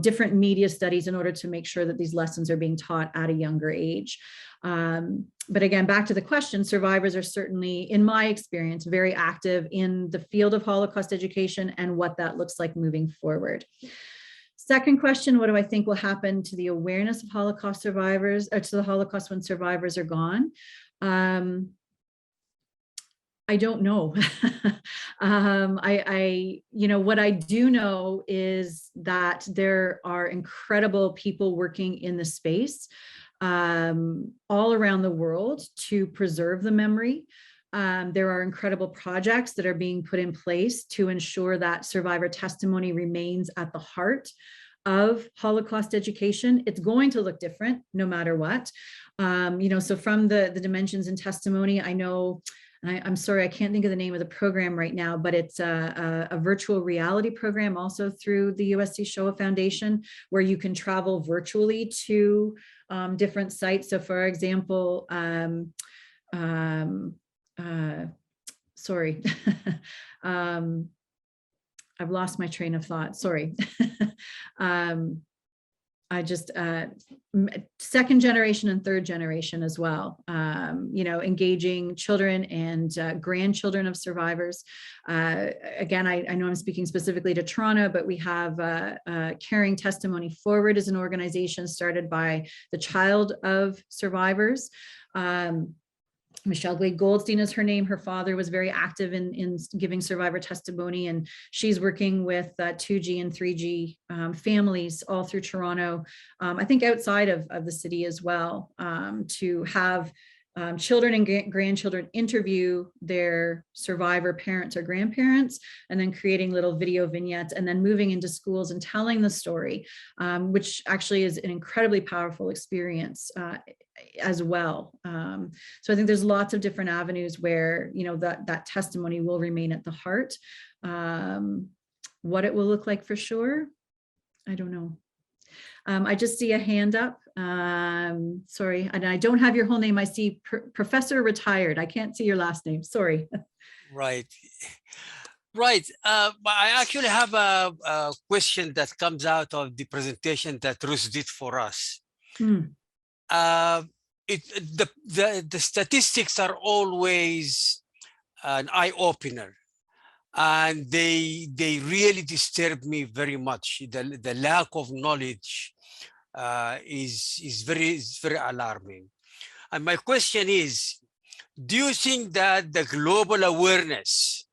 different media studies in order to make sure that these lessons are being taught at a younger age. But again, back to the question, survivors are certainly, in my experience, very active in the field of Holocaust education and what that looks like moving forward. Second question, what do I think will happen to the awareness of Holocaust survivors, or to the Holocaust when survivors are gone? I don't know. What I do know is that there are incredible people working in the space all around the world to preserve the memory. There are incredible projects that are being put in place to ensure that survivor testimony remains at the heart of Holocaust education. It's going to look different no matter what. So from the dimensions in testimony, I know, and I'm sorry, I can't think of the name of the program right now, but it's a virtual reality program also through the USC Shoah Foundation, where you can travel virtually to different sites. So for example, sorry, I've lost my train of thought, sorry. I just, second generation and third generation as well, engaging children and grandchildren of survivors. Again, I know I'm speaking specifically to Toronto, but we have Caring Testimony Forward is an organization started by the child of survivors. Michelle Glade Goldstein is her name. Her father was very active in giving survivor testimony, and she's working with 2G and 3G families all through Toronto, I think outside of the city as well, to have children and grandchildren interview their survivor parents or grandparents, and then creating little video vignettes, and then moving into schools and telling the story, which actually is an incredibly powerful experience as well. So I think there's lots of different avenues where, that testimony will remain at the heart. What it will look like for sure, I don't know. I just see a hand up. Sorry, and I don't have your whole name. I see Professor Retired. I can't see your last name. Sorry. Right. I actually have a question that comes out of the presentation that Ruth did for us. The statistics are always an eye-opener, and they really disturb me very much. The lack of knowledge is very alarming. And my question is, do you think that the global awareness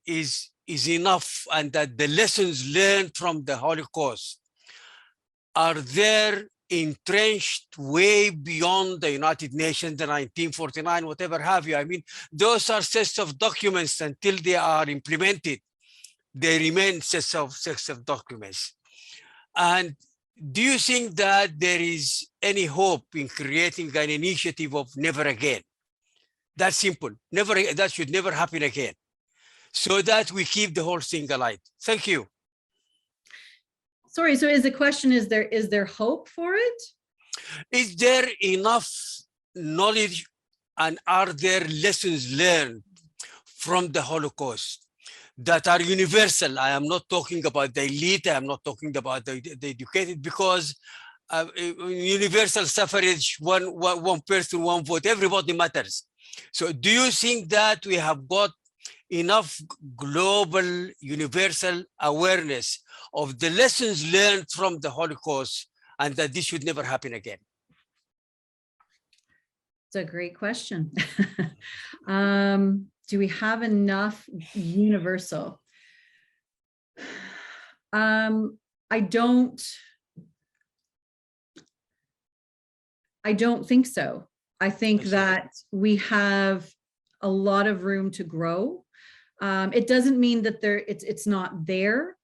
is enough, and that the lessons learned from the Holocaust are there entrenched way beyond the United Nations, the 1949, whatever have you? I mean, those are sets of documents. Until they are implemented, they remain sets of documents. And do you think that there is any hope in creating an initiative of never again? That's simple. That should never happen again, so that we keep the whole thing alive. Thank you. Sorry, so is the question, is there hope for it? Is there enough knowledge, and are there lessons learned from the Holocaust that are universal? I am not talking about the elite. I am not talking about the educated, because universal suffrage, one person, one vote, everybody matters. So do you think that we have got enough global universal awareness of the lessons learned from the Holocaust, and that this should never happen again? It's a great question. Do we have enough universal? I don't think so. I think that we have a lot of room to grow. It doesn't mean that it's not there,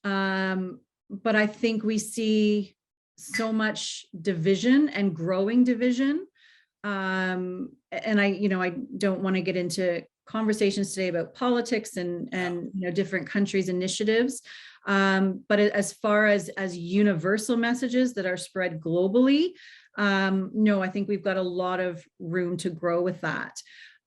but I think we see so much division and growing division. And I don't want to get into conversations today about politics and different countries' initiatives. But as far as universal messages that are spread globally, no, I think we've got a lot of room to grow with that.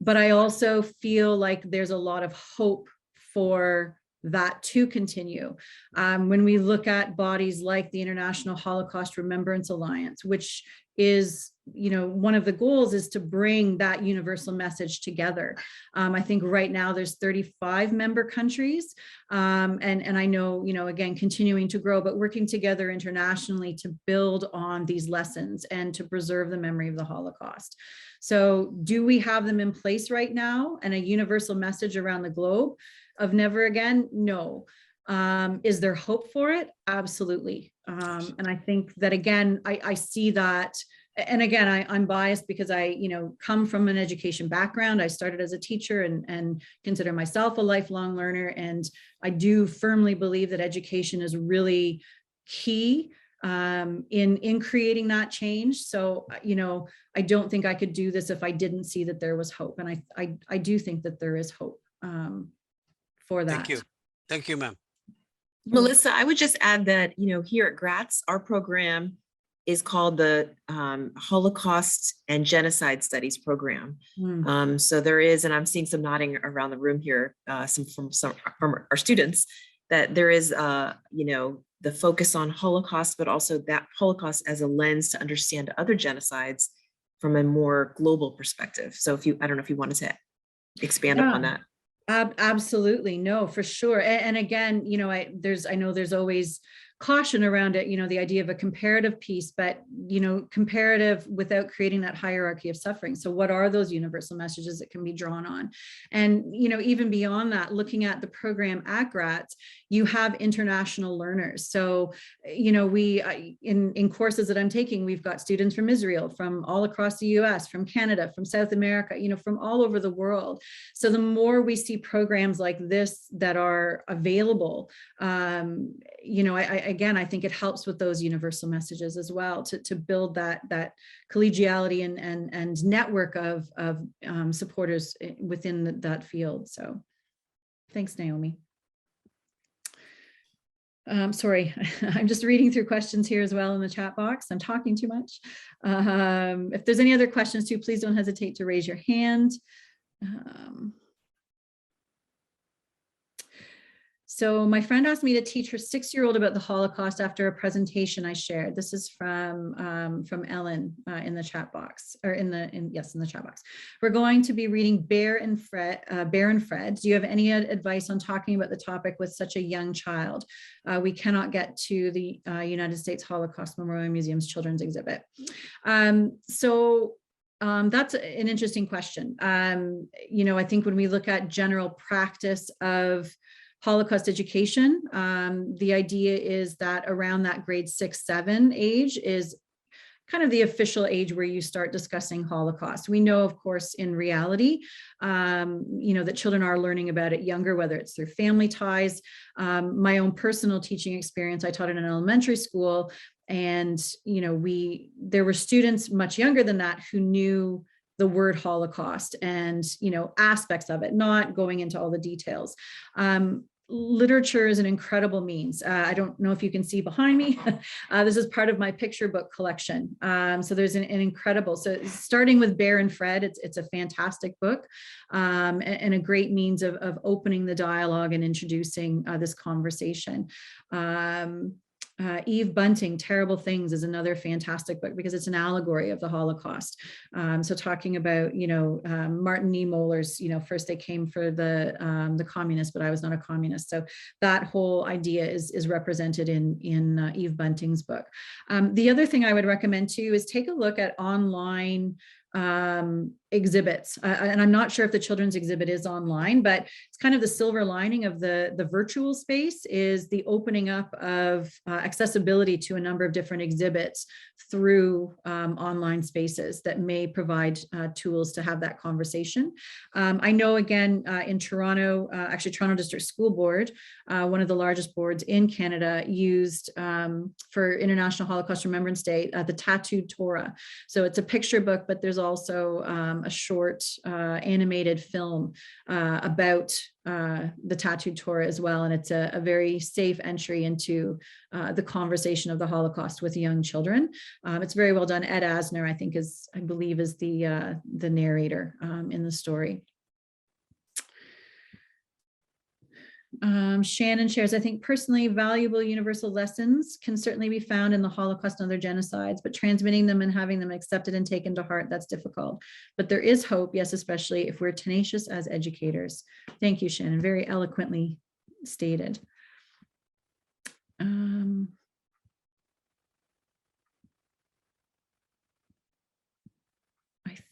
But I also feel like there's a lot of hope for that to continue. When we look at bodies like the International Holocaust Remembrance Alliance, which is, one of the goals is to bring that universal message together. I think right now there's 35 member countries, and I know, again, continuing to grow, but working together internationally to build on these lessons and to preserve the memory of the Holocaust. So do we have them in place right now, and a universal message around the globe of never again? No. Is there hope for it? Absolutely. And I think that, again, I see that, and again, I'm biased because I, come from an education background. I started as a teacher and consider myself a lifelong learner. And I do firmly believe that education is really key in creating that change. So, I don't think I could do this if I didn't see that there was hope. And I do think that there is hope for that. Thank you. Thank you, ma'am. Melissa, I would just add that, here at Gratz, our program is called the Holocaust and Genocide Studies Program. So there is, and I'm seeing some nodding around the room here, some from our students, that there is, the focus on Holocaust, but also that Holocaust as a lens to understand other genocides from a more global perspective. So I don't know if you wanted to expand upon that. Absolutely. No, for sure. And again, you know, I know there's always caution around it, you know, the idea of a comparative piece, but, you know, comparative without creating that hierarchy of suffering. So what are those universal messages that can be drawn on? And, you know, even beyond that, looking at the program at Gratz, you have international learners. So, you know, in courses that I'm taking, we've got students from Israel, from all across the US, from Canada, from South America, you know, from all over the world. So the more we see programs like this that are available, you know, I think it helps with those universal messages as well to build that collegiality and network of supporters within that field. So thanks, Naomi. Sorry, I'm just reading through questions here as well in the chat box. I'm talking too much. If there's any other questions too, please don't hesitate to raise your hand. So my friend asked me to teach her 6-year-old about the Holocaust after a presentation I shared. This is from Ellen in the chat box, or in the chat box. We're going to be reading Bear and Fred. Do you have any advice on talking about the topic with such a young child? We cannot get to the United States Holocaust Memorial Museum's children's exhibit. So that's an interesting question. You know, I think when we look at general practice of Holocaust education, the idea is that around that grade 6-7 age is kind of the official age where you start discussing Holocaust. We know, of course, in reality, you know, that children are learning about it younger, whether it's through family ties. My own personal teaching experience, I taught in an elementary school, and, you know, there were students much younger than that who knew the word Holocaust and, you know, aspects of it, not going into all the details. Literature is an incredible means. I don't know if you can see behind me. This is part of my picture book collection. So there's an incredible, so starting with Bear and Fred, it's a fantastic book and a great means of opening the dialogue and introducing this conversation. Eve Bunting, Terrible Things, is another fantastic book because it's an allegory of the Holocaust. So talking about, you know, Martin Niemöller's, you know, first they came for the communists, but I was not a communist. So that whole idea is represented in Eve Bunting's book. The other thing I would recommend too is take a look at online exhibits. And I'm not sure if the children's exhibit is online, but it's kind of the silver lining of the virtual space is the opening up of accessibility to a number of different exhibits through online spaces that may provide tools to have that conversation. I know, again, in Toronto, actually Toronto District School Board, one of the largest boards in Canada, used for International Holocaust Remembrance Day, the Tattooed Torah. So it's a picture book, but there's also a short animated film about the Tattooed Torah as well. And it's a very safe entry into the conversation of the Holocaust with young children. It's very well done. Ed Asner, I believe is the narrator in the story. Shannon shares, I think personally valuable universal lessons can certainly be found in the Holocaust and other genocides, but transmitting them and having them accepted and taken to heart, that's difficult. But there is hope, yes, especially if we're tenacious as educators. Thank you, Shannon, very eloquently stated. I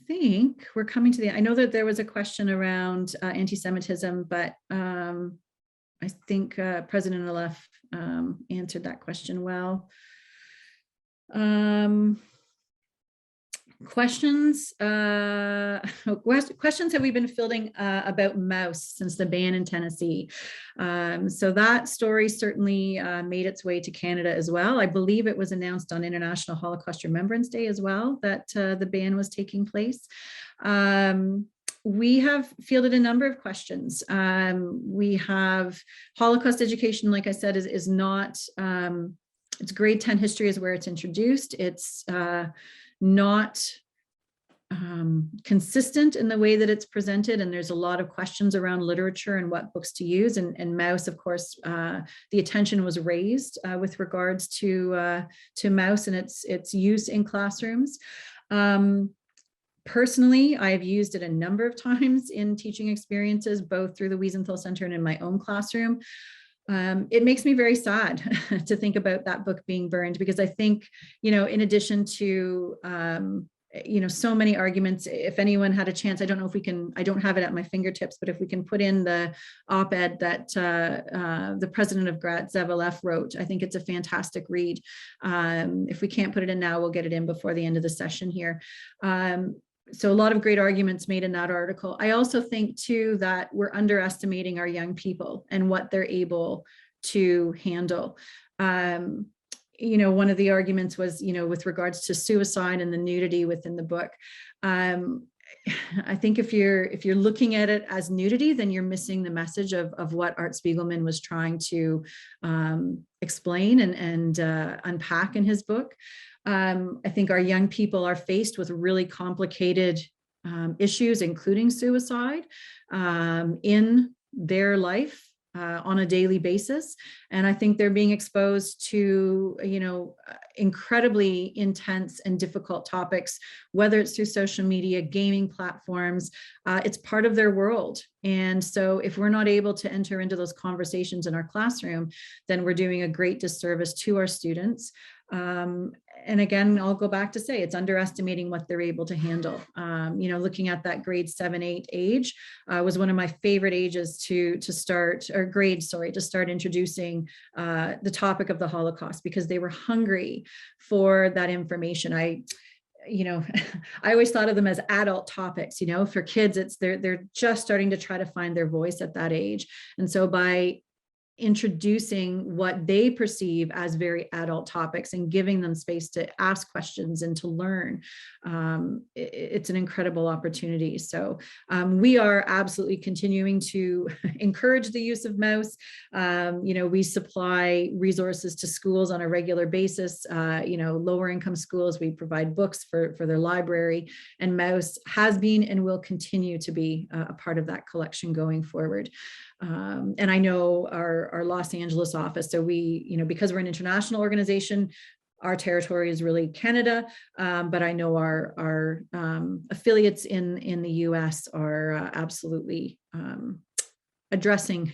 think we're coming to the, I know that there was a question around anti-Semitism, but I think President Alef answered that question well. Questions have we been fielding about Mouse since the ban in Tennessee? So that story certainly made its way to Canada as well. I believe it was announced on International Holocaust Remembrance Day as well that the ban was taking place. We have fielded a number of questions. We have Holocaust education, like I said, is not, it's grade 10 history is where it's introduced. It's not consistent in the way that it's presented, and there's a lot of questions around literature and what books to use. And Maus, of course, the attention was raised with regards to Maus and its use in classrooms. Personally, I have used it a number of times in teaching experiences, both through the Wiesenthal Center and in my own classroom. It makes me very sad to think about that book being burned, because I think, in addition to, so many arguments, if anyone had a chance, I don't know if we can, I don't have it at my fingertips, but if we can put in the op-ed that the president of Graz, Zevelev, wrote, I think it's a fantastic read. If we can't put it in now, we'll get it in before the end of the session here. So a lot of great arguments made in that article. I also think too that we're underestimating our young people and what they're able to handle. One of the arguments was, with regards to suicide and the nudity within the book. I think if you're looking at it as nudity, then you're missing the message of what Art Spiegelman was trying to explain and unpack in his book. I think our young people are faced with really complicated issues, including suicide, in their life on a daily basis. And I think they're being exposed to, incredibly intense and difficult topics, whether it's through social media, gaming platforms. It's part of their world. And so if we're not able to enter into those conversations in our classroom, then we're doing a great disservice to our students. And again, I'll go back to say it's underestimating what they're able to handle. Looking at that grade 7, 8 age was one of my favorite ages to start introducing the topic of the Holocaust, because they were hungry for that information. I always thought of them as adult topics. For kids, they're just starting to try to find their voice at that age. And so by introducing what they perceive as very adult topics and giving them space to ask questions and to learn, it's an incredible opportunity. So we are absolutely continuing to encourage the use of Maus. We supply resources to schools on a regular basis. Lower income schools, we provide books for their library, and Maus has been and will continue to be a part of that collection going forward. And I know our Los Angeles office, so we, because we're an international organization, our territory is really Canada, but I know our affiliates in the US are absolutely addressing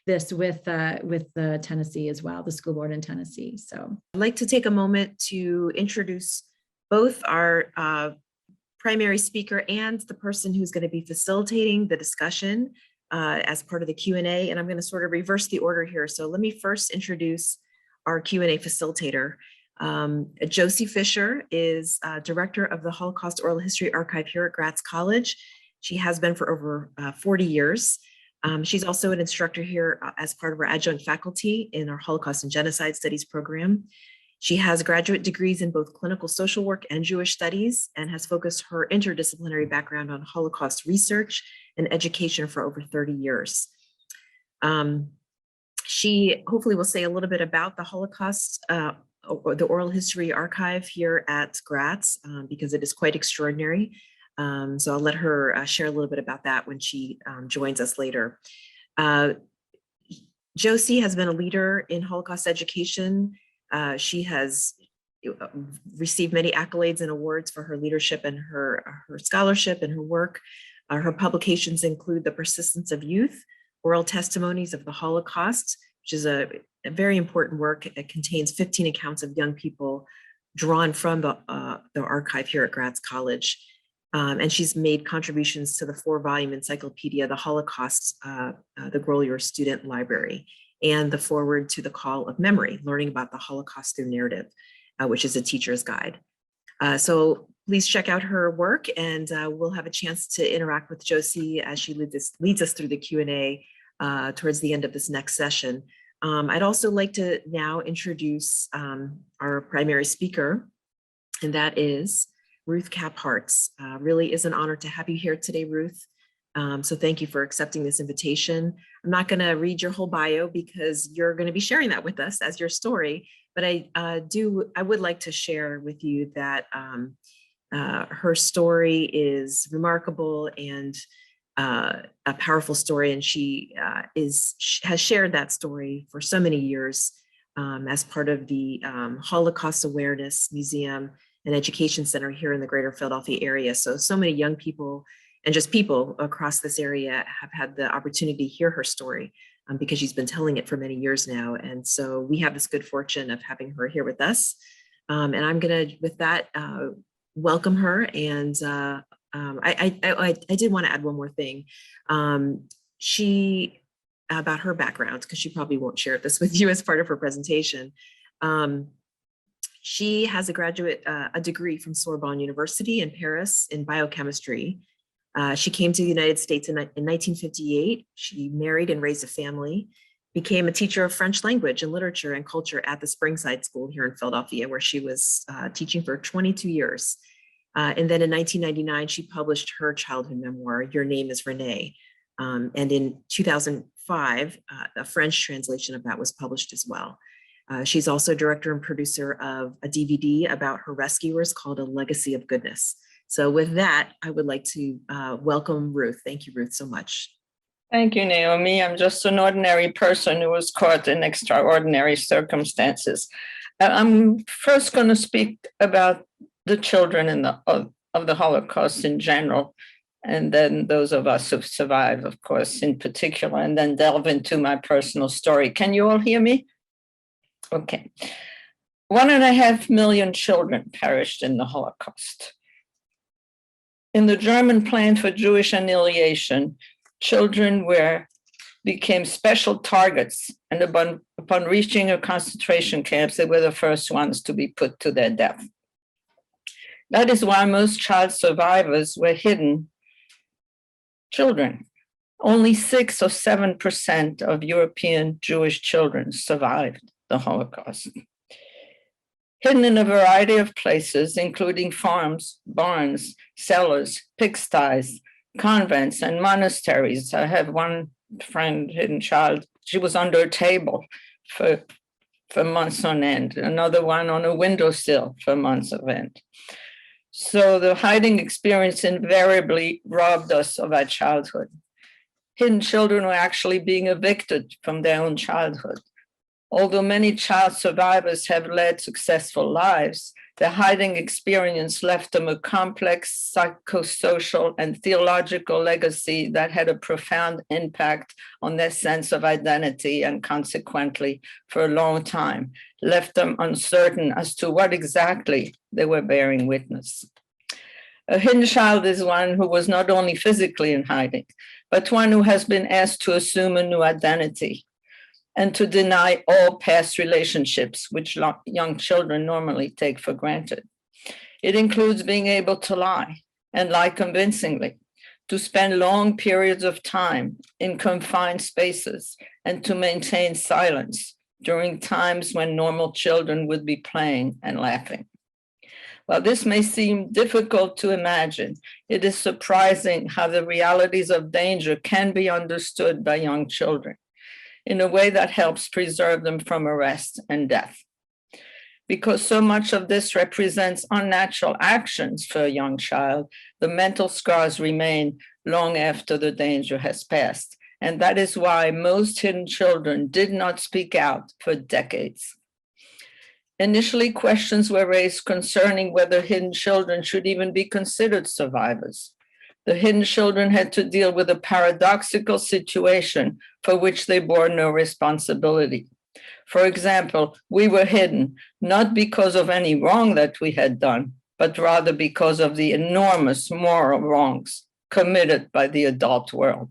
this with the Tennessee as well, the school board in Tennessee. So I'd like to take a moment to introduce both our primary speaker and the person who's going to be facilitating the discussion as part of the Q&A, and I'm going to sort of reverse the order here. So let me first introduce our Q&A facilitator. Josie Fisher is director of the Holocaust Oral History Archive here at Graz College. She has been for over 40 years. She's also an instructor here as part of our adjunct faculty in our Holocaust and Genocide Studies program. She has graduate degrees in both clinical social work and Jewish studies, and has focused her interdisciplinary background on Holocaust research and education for over 30 years. She hopefully will say a little bit about the Holocaust, or the Oral History Archive here at Graz, because it is quite extraordinary. So I'll let her share a little bit about that when she joins us later. Josie has been a leader in Holocaust education. She has received many accolades and awards for her leadership and her scholarship and her work. Her publications include The Persistence of Youth, Oral Testimonies of the Holocaust, which is a very important work. It contains 15 accounts of young people drawn from the archive here at Graz College. And she's made contributions to the 4-volume encyclopedia, The Holocaust, the Grolier Student Library, and the foreword to The Call of Memory, Learning About the Holocaust Through Narrative, which is a teacher's guide. So please check out her work, and we'll have a chance to interact with Josie as she leads us through the Q&A towards the end of this next session. I'd also like to now introduce our primary speaker, and that is Ruth Kapp-Hartz. Really is an honor to have you here today, Ruth. So thank you for accepting this invitation. I'm not going to read your whole bio because you're going to be sharing that with us as your story, but I would like to share with you that Her story is remarkable and a powerful story, and she has shared that story for so many years as part of the Holocaust Awareness Museum and Education Center here in the greater Philadelphia area. So many young people and just people across this area have had the opportunity to hear her story because she's been telling it for many years now. And so we have this good fortune of having her here with us. And I'm gonna, with that, welcome her. And I did want to add one more thing. About her background, because she probably won't share this with you as part of her presentation. She has a degree from Sorbonne University in Paris in biochemistry. She came to the United States in 1958. She married and raised a family, became a teacher of French language and literature and culture at the Springside School here in Philadelphia, where she was teaching for 22 years. And then in 1999, she published her childhood memoir, Your Name is Renee. And in 2005, a French translation of that was published as well. She's also director and producer of a DVD about her rescuers called A Legacy of Goodness. So with that, I would like to welcome Ruth. Thank you, Ruth, so much. Thank you, Naomi. I'm just an ordinary person who was caught in extraordinary circumstances. I'm first going to speak about the children of the Holocaust in general, and then those of us who've survived, of course, in particular, and then delve into my personal story. Can you all hear me? Okay. 1.5 million children perished in the Holocaust. In the German plan for Jewish annihilation, children became special targets, and upon reaching a concentration camps, they were the first ones to be put to their death. That is why most child survivors were hidden children. Only 6 or 7% of European Jewish children survived the Holocaust. Hidden in a variety of places, including farms, barns, cellars, pigsties, convents, and monasteries. I have one friend, hidden child. She was under a table for months on end, another one on a windowsill for months on end. So the hiding experience invariably robbed us of our childhood. Hidden children were actually being evicted from their own childhood. Although many child survivors have led successful lives, the hiding experience left them a complex psychosocial and theological legacy that had a profound impact on their sense of identity and consequently, for a long time, left them uncertain as to what exactly they were bearing witness. A hidden child is one who was not only physically in hiding, but one who has been asked to assume a new identity and to deny all past relationships, which young children normally take for granted. It includes being able to lie, and lie convincingly, to spend long periods of time in confined spaces, and to maintain silence during times when normal children would be playing and laughing. While this may seem difficult to imagine, it is surprising how the realities of danger can be understood by young children in a way that helps preserve them from arrest and death. Because so much of this represents unnatural actions for a young child, the mental scars remain long after the danger has passed. And that is why most hidden children did not speak out for decades. Initially, questions were raised concerning whether hidden children should even be considered survivors. The hidden children had to deal with a paradoxical situation for which they bore no responsibility. For example, we were hidden not because of any wrong that we had done, but rather because of the enormous moral wrongs committed by the adult world.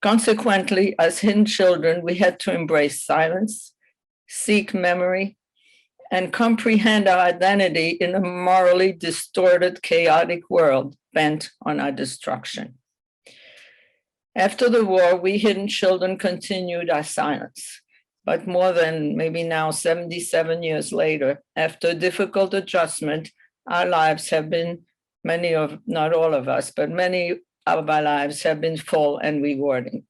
Consequently, as hidden children, we had to embrace silence, seek memory, and comprehend our identity in a morally distorted, chaotic world bent on our destruction. After the war, we hidden children continued our silence. But more than maybe now 77 years later, after a difficult adjustment, our lives have been, not all of us, but many of our lives have been full and rewarding.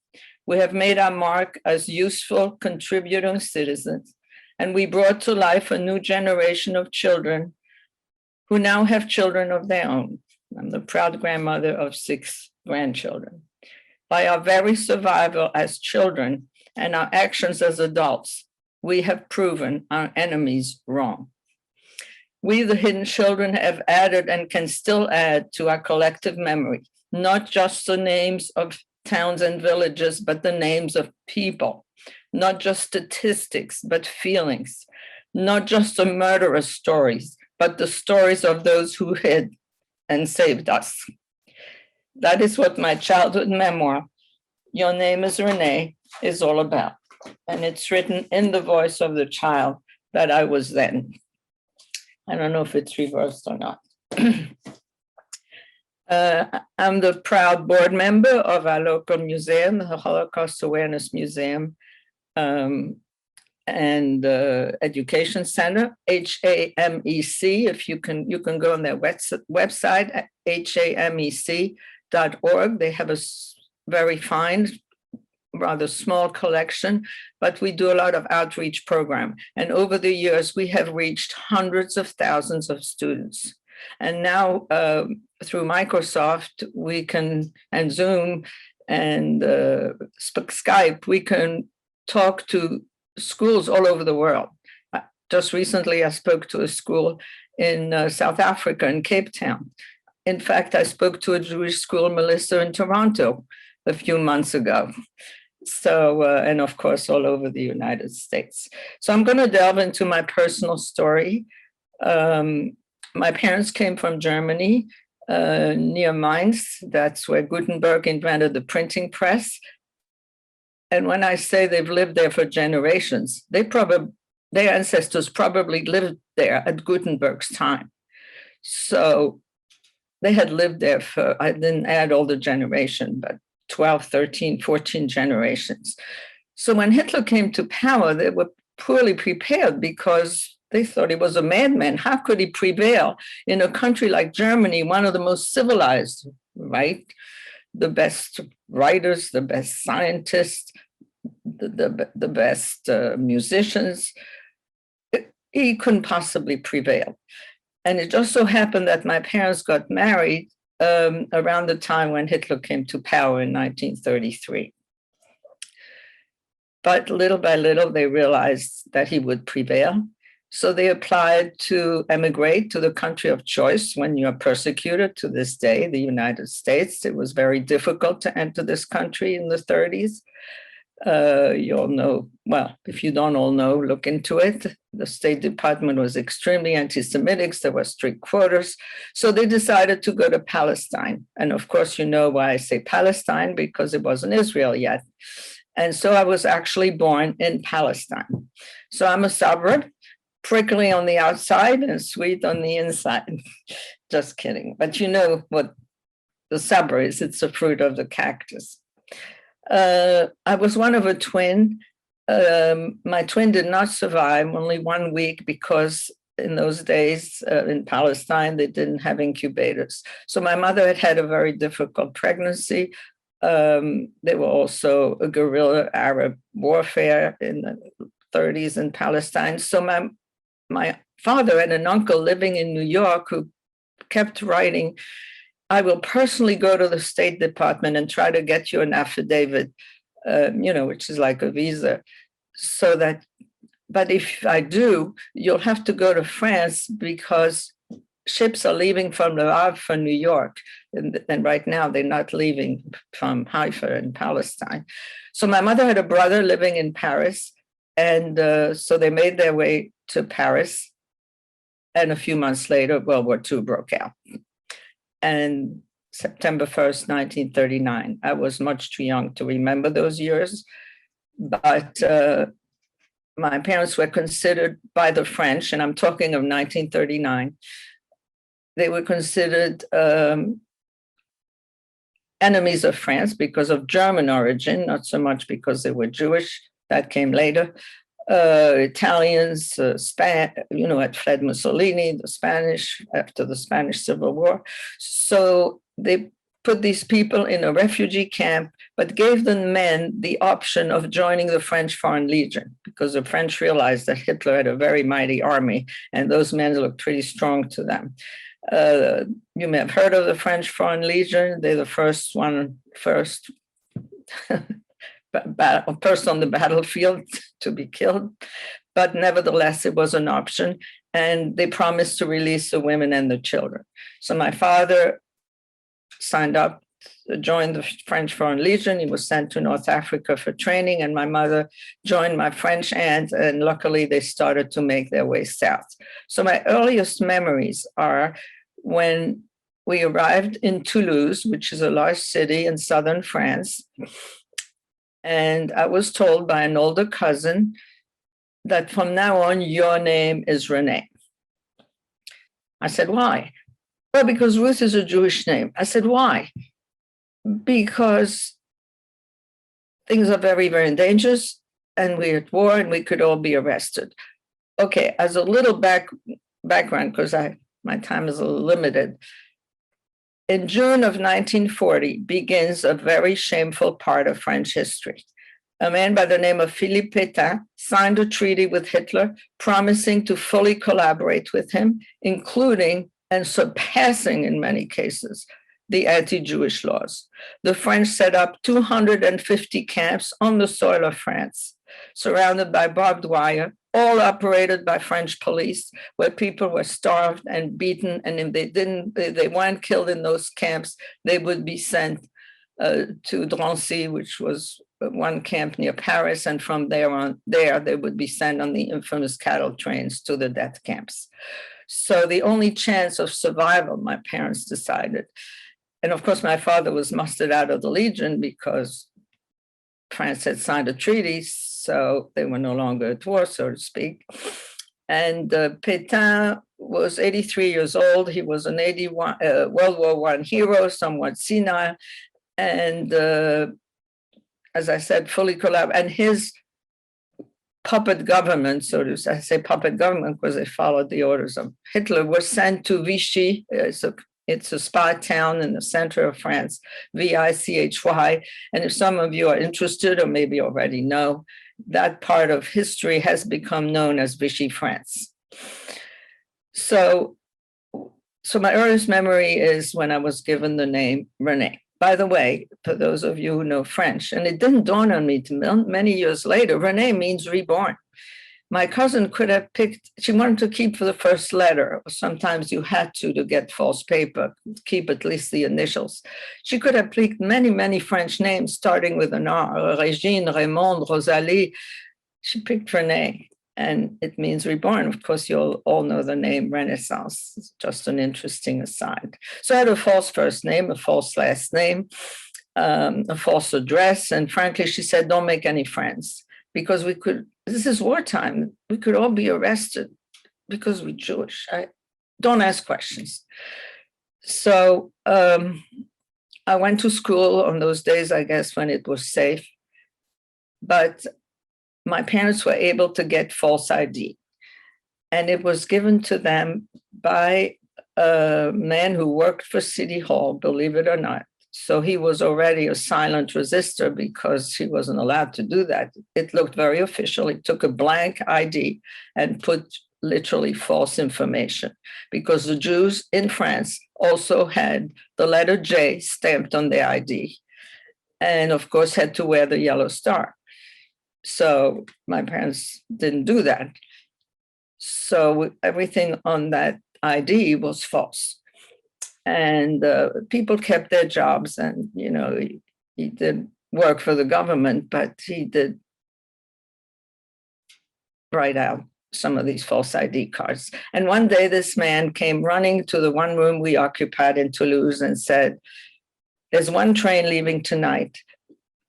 We have made our mark as useful, contributing citizens, and we brought to life a new generation of children who now have children of their own. I'm the proud grandmother of 6 grandchildren. By our very survival as children and our actions as adults, we have proven our enemies wrong. We, the hidden children, have added and can still add to our collective memory, not just the names of towns and villages, but the names of people, not just statistics, but feelings, not just the murderous stories, but the stories of those who hid and saved us. That is what my childhood memoir, Your Name is Renee, is all about. And it's written in the voice of the child that I was then. I don't know if it's reversed or not. I'm the proud board member of our local museum, the Holocaust Awareness Museum and Education Center, HAMEC. If you can go on their website at hamec.org. They have a very fine, rather small collection, but we do a lot of outreach program. And over the years, we have reached hundreds of thousands of students. And now through Microsoft, we can, and Zoom and Skype, we can talk to schools all over the world. Just recently, I spoke to a school in South Africa, in Cape Town. In fact, I spoke to a Jewish school, Melissa, in Toronto a few months ago. So, and of course, all over the United States. So I'm going to delve into my personal story. My parents came from Germany, near Mainz. That's where Gutenberg invented the printing press. And when I say they've lived there for generations, their ancestors probably lived there at Gutenberg's time. So they had lived there for, I didn't add all the generation, but 12, 13, 14 generations. So when Hitler came to power, they were poorly prepared because they thought he was a madman. How could he prevail in a country like Germany, one of the most civilized, right? The best writers, the best scientists, the best musicians. He couldn't possibly prevail. And it just so happened that my parents got married around the time when Hitler came to power in 1933. But little by little, they realized that he would prevail. So they applied to emigrate to the country of choice when you're persecuted to this day, the United States. It was very difficult to enter this country in the 30s. You all know, well, if you don't all know, look into it. The State Department was extremely anti-Semitic. There were strict quotas. So they decided to go to Palestine. And of course, you know why I say Palestine, because it wasn't Israel yet. And so I was actually born in Palestine. So I'm a sabra, prickly on the outside and sweet on the inside. Just kidding. But you know what the sabra is. It's a fruit of the cactus. I was one of a twin. My twin did not survive, only 1 week, because in those days in Palestine, they didn't have incubators. So my mother had had a very difficult pregnancy. There were also a guerrilla Arab warfare in the 30s in Palestine. So my father had an uncle living in New York who kept writing, I will personally go to the State Department and try to get you an affidavit, which is like a visa, so that, but if I do, you'll have to go to France because ships are leaving from Le Havre for New York. And right now they're not leaving from Haifa in Palestine. So my mother had a brother living in Paris. And so they made their way to Paris. And a few months later, World War II broke out. And September 1st, 1939, I was much too young to remember those years, but my parents were considered by the French, and I'm talking of 1939, they were considered enemies of France because of German origin, not so much because they were Jewish, that came later. Italians, had fled Mussolini, the Spanish, after the Spanish Civil War. So they put these people in a refugee camp, but gave the men the option of joining the French Foreign Legion, because the French realized that Hitler had a very mighty army, and those men looked pretty strong to them. You may have heard of the French Foreign Legion. They're the first person on the battlefield to be killed. But nevertheless, it was an option. And they promised to release the women and the children. So my father signed up, joined the French Foreign Legion. He was sent to North Africa for training. And my mother joined my French aunt. And luckily, they started to make their way south. So my earliest memories are when we arrived in Toulouse, which is a large city in southern France. And I was told by an older cousin that from now on, your name is Renee. I said, why? Well, because Ruth is a Jewish name. I said, why? Because things are very, very dangerous, and we're at war, and we could all be arrested. Okay, as a little background, because my time is a little limited. In June of 1940 begins a very shameful part of French history. A man by the name of Philippe Pétain signed a treaty with Hitler, promising to fully collaborate with him, including and surpassing in many cases the anti-Jewish laws. The French set up 250 camps on the soil of France, surrounded by barbed wire, all operated by French police, where people were starved and beaten. And if they weren't killed in those camps, they would be sent to Drancy, which was one camp near Paris. And from there they would be sent on the infamous cattle trains to the death camps. So the only chance of survival, my parents decided. And of course, my father was mustered out of the Legion because France had signed a treaty, so they were no longer at war, so to speak. And Pétain was 83 years old. He was an World War I hero, somewhat senile, and as I said, fully collapsed. And his puppet government, so to say, I say puppet government because they followed the orders of Hitler, was sent to Vichy. It's a spy town in the center of France, Vichy. And if some of you are interested or maybe already know, that part of history has become known as Vichy France. So my earliest memory is when I was given the name Renee. By the way, for those of you who know French, and it didn't dawn on me till many years later, Renee means reborn. My cousin could have picked, she wanted to keep for the first letter. Sometimes you had to get false paper, keep at least the initials. She could have picked many, many French names, starting with an R, Régine, Raymond, Rosalie. She picked Renee, and it means reborn. Of course, you'll all know the name Renaissance. It's just an interesting aside. So I had a false first name, a false last name, a false address. And frankly, she said, don't make any friends, because this is wartime. We could all be arrested because we're Jewish. Don't ask questions. So I went to school on those days, I guess, when it was safe. But my parents were able to get false ID. And it was given to them by a man who worked for City Hall, believe it or not. So he was already a silent resistor because he wasn't allowed to do that. It looked very official. He took a blank ID and put literally false information, because the Jews in France also had the letter J stamped on their ID, and of course had to wear the yellow star. So my parents didn't do that. So everything on that ID was false. And people kept their jobs, and, he did work for the government, but he did write out some of these false ID cards. And one day this man came running to the one room we occupied in Toulouse and said, there's one train leaving tonight.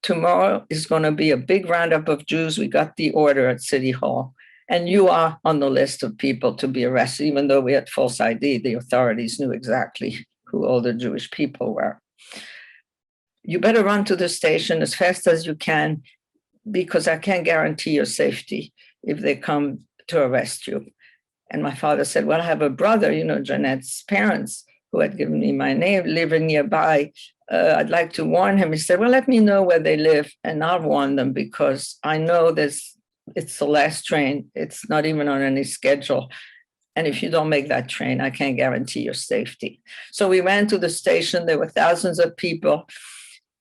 Tomorrow is going to be a big roundup of Jews. We got the order at City Hall. And you are on the list of people to be arrested. Even though we had false ID, the authorities knew exactly who all the Jewish people were. You better run to the station as fast as you can, because I can't guarantee your safety if they come to arrest you. And my father said, well, I have a brother, Jeanette's parents who had given me my name, living nearby, I'd like to warn him. He said, well, let me know where they live and I'll warn them because I know it's the last train. It's not even on any schedule. And if you don't make that train, I can't guarantee your safety. So we ran to the station. There were thousands of people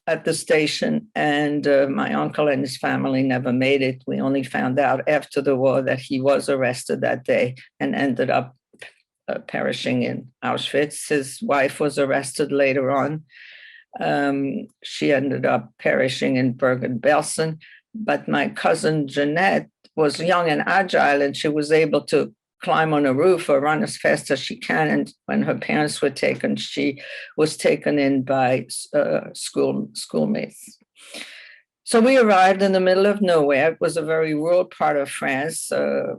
at the station, and my uncle and his family never made it. We only found out after the war that he was arrested that day and ended up perishing in Auschwitz. His wife was arrested later on. She ended up perishing in Bergen-Belsen. But my cousin Jeanette was young and agile, and she was able to climb on a roof or run as fast as she can. And when her parents were taken, she was taken in by schoolmates. So we arrived in the middle of nowhere. It was a very rural part of France. I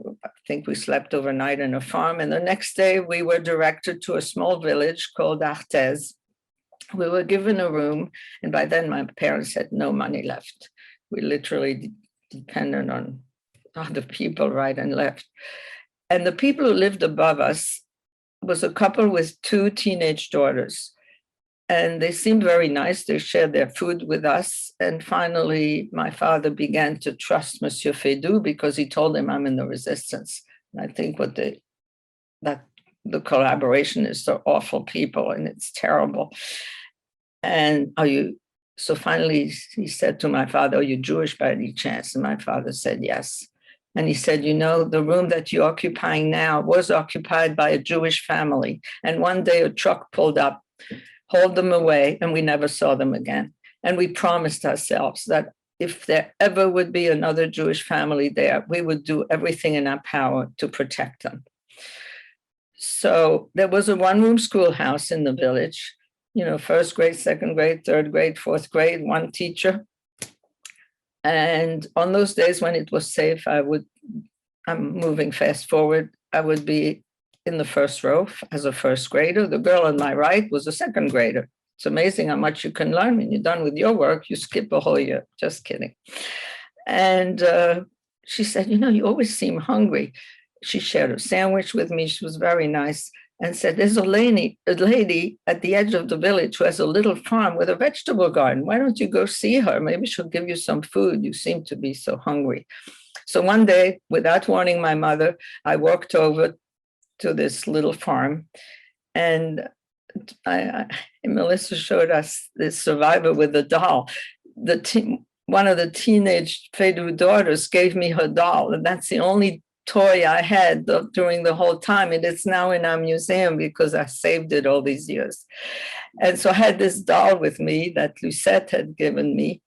think we slept overnight in a farm. And the next day we were directed to a small village called Arthez. We were given a room. And by then my parents had no money left. We literally depended on other people right and left. And the people who lived above us was a couple with 2 teenage daughters. And they seemed very nice. They shared their food with us. And finally, my father began to trust Monsieur Feydeau because he told him I'm in the resistance. And I think that the collaboration is so awful people and it's terrible. And so finally he said to my father, are you Jewish by any chance? And my father said, yes. And he said, you know, the room that you're occupying now was occupied by a Jewish family. And one day a truck pulled up, hauled them away, and we never saw them again. And we promised ourselves that if there ever would be another Jewish family there, we would do everything in our power to protect them. So there was a one-room schoolhouse in the village, you know, 1st grade, 2nd grade, 3rd grade, 4th grade, 1 teacher. And on those days when it was safe, I'm moving fast forward, I would be in the 1st row as a 1st grader. The girl on my right was a 2nd grader. It's amazing how much you can learn when you're done with your work. You skip a whole year. Just kidding. And she said, you know, you always seem hungry. She shared a sandwich with me. She was very nice and said, there's a lady at the edge of the village who has a little farm with a vegetable garden. Why don't you go see her? Maybe she'll give you some food. You seem to be so hungry. So one day, without warning my mother, I walked over to this little farm, and Melissa showed us this survivor with a doll. One of the teenage Feydeau daughters gave me her doll, and that's the only toy I had during the whole time. And it's now in our museum because I saved it all these years. And so I had this doll with me that Lucette had given me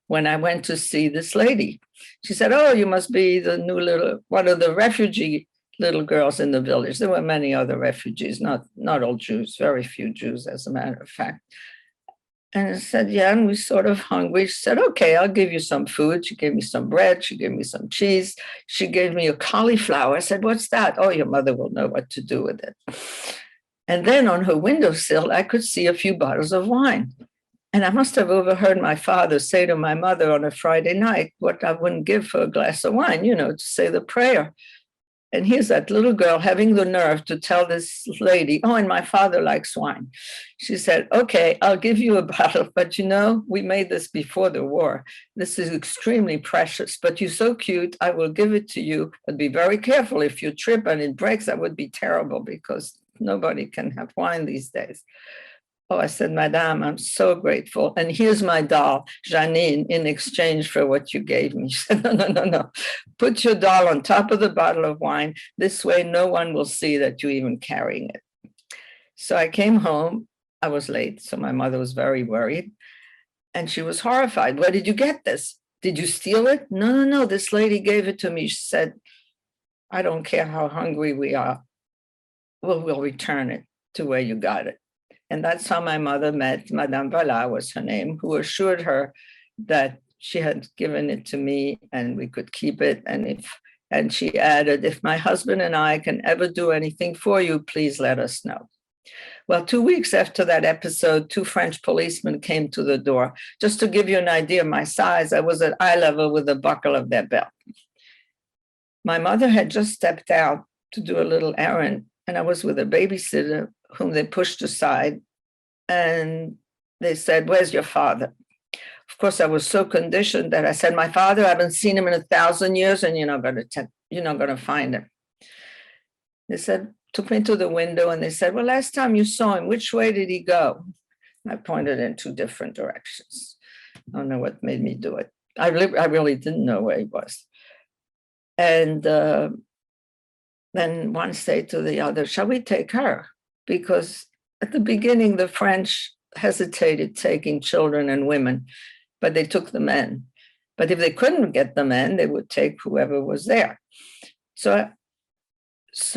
when I went to see this lady. She said, oh, you must be the new one of the refugee little girls in the village. There were many other refugees, not all Jews, very few Jews, as a matter of fact. And I said, yeah, and we sort of hungry. She said, okay, I'll give you some food. She gave me some bread. She gave me some cheese. She gave me a cauliflower. I said, what's that? Oh, your mother will know what to do with it. And then on her windowsill, I could see a few bottles of wine. And I must have overheard my father say to my mother on a Friday night what I wouldn't give for a glass of wine, you know, to say the prayer. And here's that little girl having the nerve to tell this lady, oh, and my father likes wine. She said, okay, I'll give you a bottle, but you know, we made this before the war. This is extremely precious, but you're so cute, I will give it to you, but be very careful. If you trip and it breaks, that would be terrible because nobody can have wine these days. Oh, I said, Madame, I'm so grateful. And here's my doll, Janine, in exchange for what you gave me. She said, no. Put your doll on top of the bottle of wine. This way, no one will see that you're even carrying it. So I came home. I was late, so my mother was very worried. And she was horrified. Where did you get this? Did you steal it? No. This lady gave it to me. She said, I don't care how hungry we are. We'll return it to where you got it. And that's how my mother met Madame Vallat, was her name, who assured her that she had given it to me and we could keep it. And she added, if my husband and I can ever do anything for you, please let us know. Well, 2 weeks after that episode, 2 French policemen came to the door. Just to give you an idea of my size, I was at eye level with the buckle of their belt. My mother had just stepped out to do a little errand. and I was with a babysitter whom they pushed aside, and they said, "Where's your father?" Of course, I was so conditioned that I said, "My father, I haven't seen him in 1,000 years, and you're not going to find him." They said, took me to the window, and they said, "Well, last time you saw him, which way did he go?" I pointed in 2 different directions. I don't know what made me do it. I really didn't know where he was. And then one said to the other, "Shall we take her?" Because at the beginning, the French hesitated taking children and women, but they took the men. But if they couldn't get the men, they would take whoever was there. So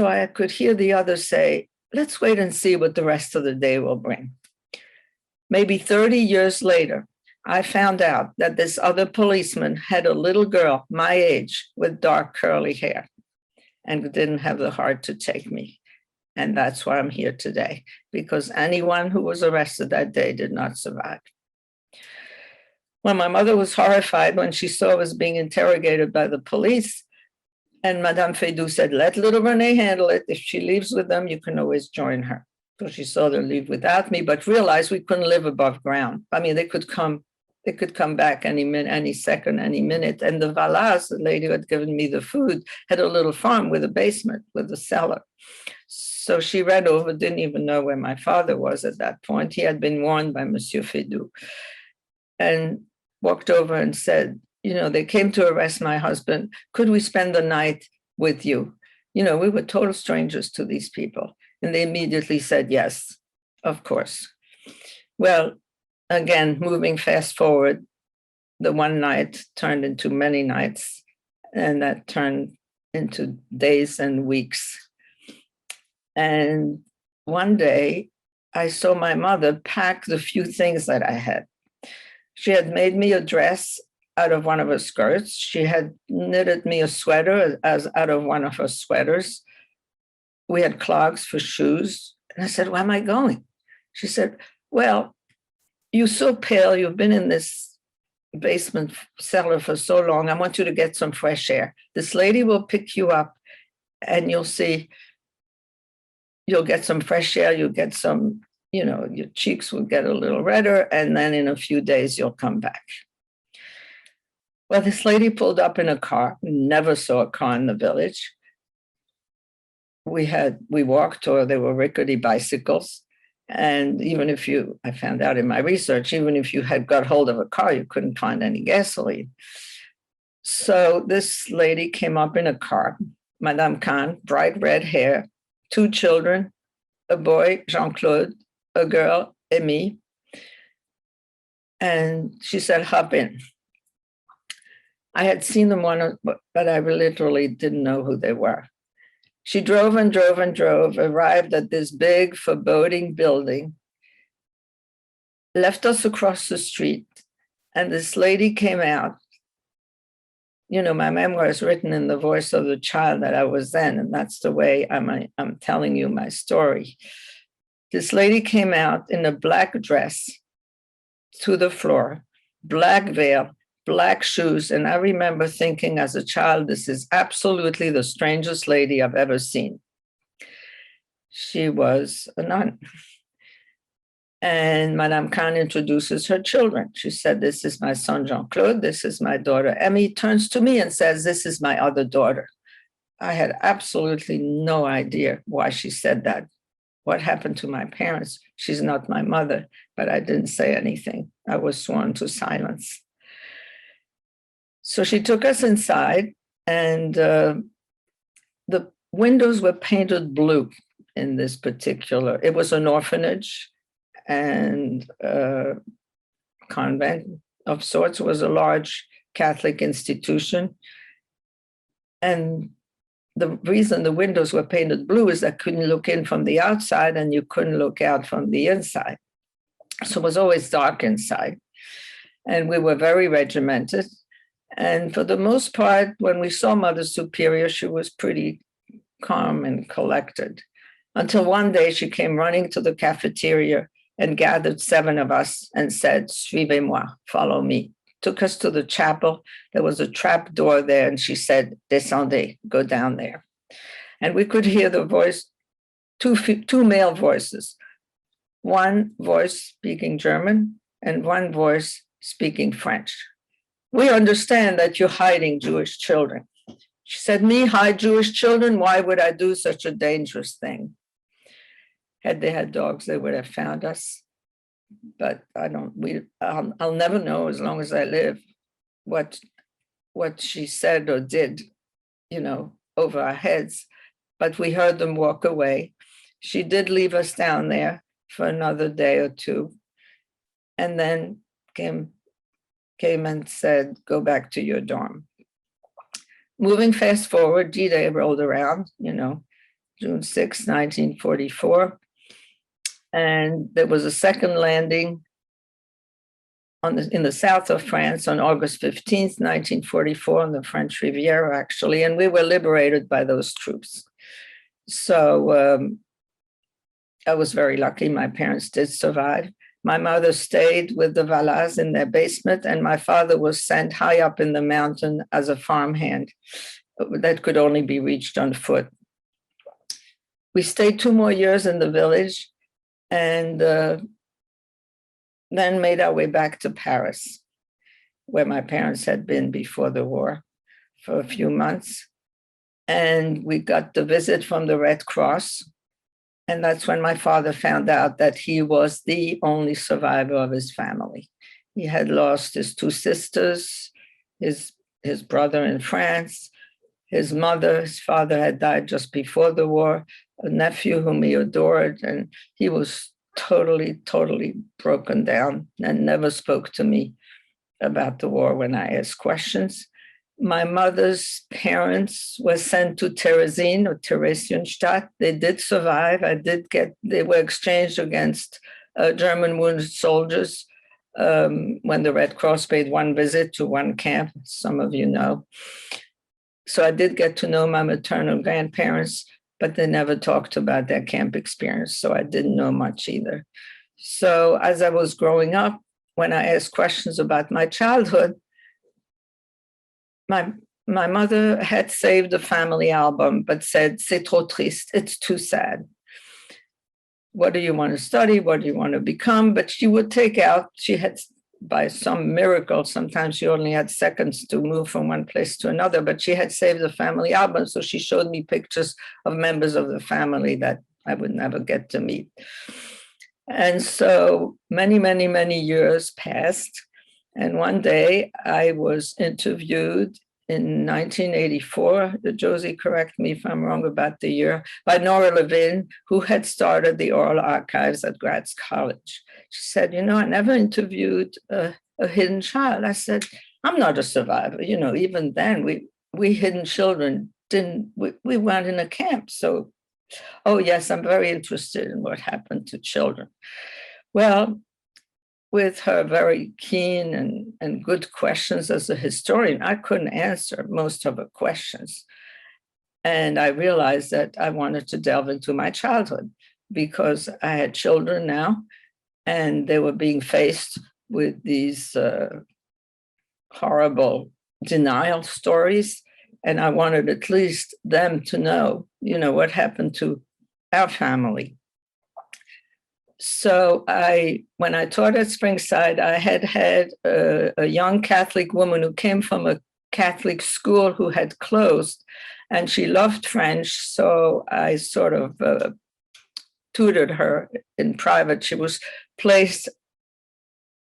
I could hear the others say, "Let's wait and see what the rest of the day will bring." Maybe 30 years later, I found out that this other policeman had a little girl my age with dark curly hair and didn't have the heart to take me. And that's why I'm here today, because anyone who was arrested that day did not survive. Well, my mother was horrified when she saw I was being interrogated by the police. And Madame Feydeau said, "Let little Renee handle it. If she leaves with them, you can always join her." So she saw them leave without me, but realized we couldn't live above ground. I mean, they could come back any minute, any second, any minute. And the Valas, the lady who had given me the food, had a little farm with a basement, with a cellar. So she ran over, didn't even know where my father was at that point. He had been warned by Monsieur Feydeau, and walked over and said, "They came to arrest my husband. Could we spend the night with you?" We were total strangers to these people. And they immediately said, "Yes, of course." Well, again, moving fast forward, the one night turned into many nights, and that turned into days and weeks. And one day, I saw my mother pack the few things that I had. She had made me a dress out of one of her skirts. She had knitted me a sweater out of one of her sweaters. We had clogs for shoes. And I said, "Where am I going?" She said, "Well, you're so pale. You've been in this basement cellar for so long. I want you to get some fresh air. This lady will pick you up, and you'll see, you'll get some fresh air. You'll get some, your cheeks will get a little redder. And then in a few days, you'll come back." Well, this lady pulled up in a car. We never saw a car in the village. We walked, or there were rickety bicycles. And I found out in my research, even if you had got hold of a car, you couldn't find any gasoline. So this lady came up in a car, Madame Kahn, bright red hair, 2 children, a boy, Jean-Claude, a girl, Amy. And she said, "Hop in." I had seen them once, but I literally didn't know who they were. She drove and drove and drove, arrived at this big, foreboding building, left us across the street, and this lady came out. My memoir is written in the voice of the child that I was then, and that's the way I'm telling you my story. This lady came out in a black dress to the floor, black veil, black shoes. And I remember thinking as a child, this is absolutely the strangest lady I've ever seen. She was a nun. And Madame Kahn introduces her children. She said, "This is my son, Jean-Claude. This is my daughter, Emmy." Turns to me and says, "This is my other daughter." I had absolutely no idea why she said that. What happened to my parents? She's not my mother, but I didn't say anything. I was sworn to silence. So she took us inside, and the windows were painted blue in this particular. It was an orphanage and a convent of sorts. It was a large Catholic institution. And the reason the windows were painted blue is I couldn't look in from the outside, and you couldn't look out from the inside. So it was always dark inside. And we were very regimented. And for the most part, when we saw Mother Superior, she was pretty calm and collected. Until one day she came running to the cafeteria and gathered 7 of us and said, "Suivez-moi, follow me." Took us to the chapel. There was a trap door there, and she said, "Descendez, go down there." And we could hear the voice two male voices, one voice speaking German and one voice speaking French. We understand that you're hiding Jewish children. She said, me hide Jewish children? Why would I do such a dangerous thing? Had they had dogs, they would have found us. But I'll never know as long as I live what she said or did, over our heads. But we heard them walk away. She did leave us down there for another day or two, and then came and said, go back to your dorm. Moving fast forward, D-Day rolled around, June 6, 1944. And there was a second landing in the south of France on August 15th, 1944, on the French Riviera, actually, and we were liberated by those troops. So I was very lucky. My parents did survive. My mother stayed with the Valas in their basement, and my father was sent high up in the mountain as a farmhand that could only be reached on foot. We stayed 2 more years in the village, and then made our way back to Paris, where my parents had been before the war for a few months. And we got the visit from the Red Cross. And that's when my father found out that he was the only survivor of his family. He had lost his 2 sisters, his brother in France, his mother. His father had died just before the war, a nephew whom he adored, and he was totally broken down and never spoke to me about the war when I asked questions. My mother's parents were sent to Terezin or Theresienstadt. They did survive. They were exchanged against German wounded soldiers when the Red Cross paid one visit to one camp, some of you know. So I did get to know my maternal grandparents, but they never talked about their camp experience, so I didn't know much either. So as I was growing up, when I asked questions about my childhood, my mother had saved a family album, but said, "C'est trop triste, it's too sad. What do you want to study? What do you want to become?" But she would take out, she had, by some miracle, sometimes she only had seconds to move from one place to another, but she had saved the family album. So she showed me pictures of members of the family that I would never get to meet. And so many years passed. And one day I was interviewed in 1984, Josie, correct me if I'm wrong about the year, by Nora Levin, who had started the oral archives at Gratz College. She said, I never interviewed a hidden child. I said, I'm not a survivor. Even then, we hidden children we weren't in a camp. So, oh yes, I'm very interested in what happened to children. Well, with her very keen and good questions as a historian, I couldn't answer most of her questions. And I realized that I wanted to delve into my childhood because I had children now, and they were being faced with these horrible denial stories. And I wanted at least them to know, what happened to our family. So when I taught at Springside, I had a young Catholic woman who came from a Catholic school who had closed, and she loved French. So I sort of tutored her in private. She was placed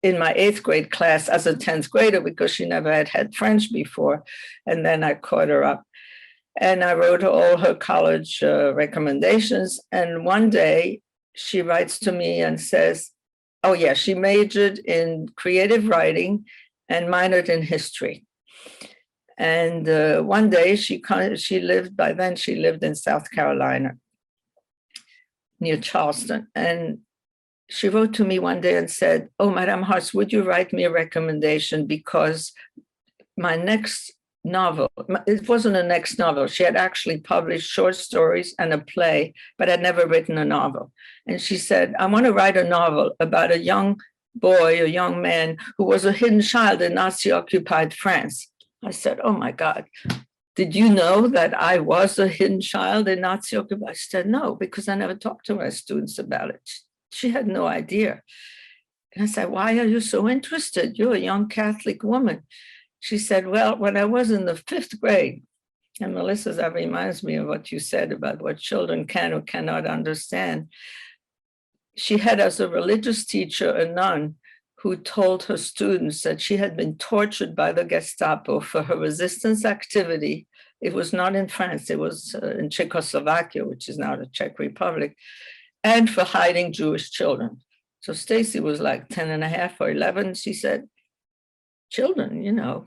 in my 8th grade class as a 10th grader because she never had French before. And then I caught her up. And I wrote all her college recommendations. And one day, she writes to me and says, oh yeah, she majored in creative writing and minored in history. And one day she lived in South Carolina near Charleston. And she wrote to me one day and said, oh, Madame Hartz, would you write me a recommendation? Because my next novel, it wasn't a next novel. She had actually published short stories and a play, but had never written a novel. And she said, I want to write a novel about a young boy, a young man who was a hidden child in Nazi-occupied France. I said, oh my God, did you know that I was a hidden child in Nazi occupation? I said, no, because I never talked to my students about it. She had no idea. And I said, why are you so interested? You're a young Catholic woman. She said, well, when I was in the 5th grade, and Melissa, that reminds me of what you said about what children can or cannot understand. She had as a religious teacher a nun who told her students that she had been tortured by the Gestapo for her resistance activity. It was not in France, it was in Czechoslovakia, which is now the Czech Republic, and for hiding Jewish children. So Stacy was like 10 and a half or 11. She said, children, you know,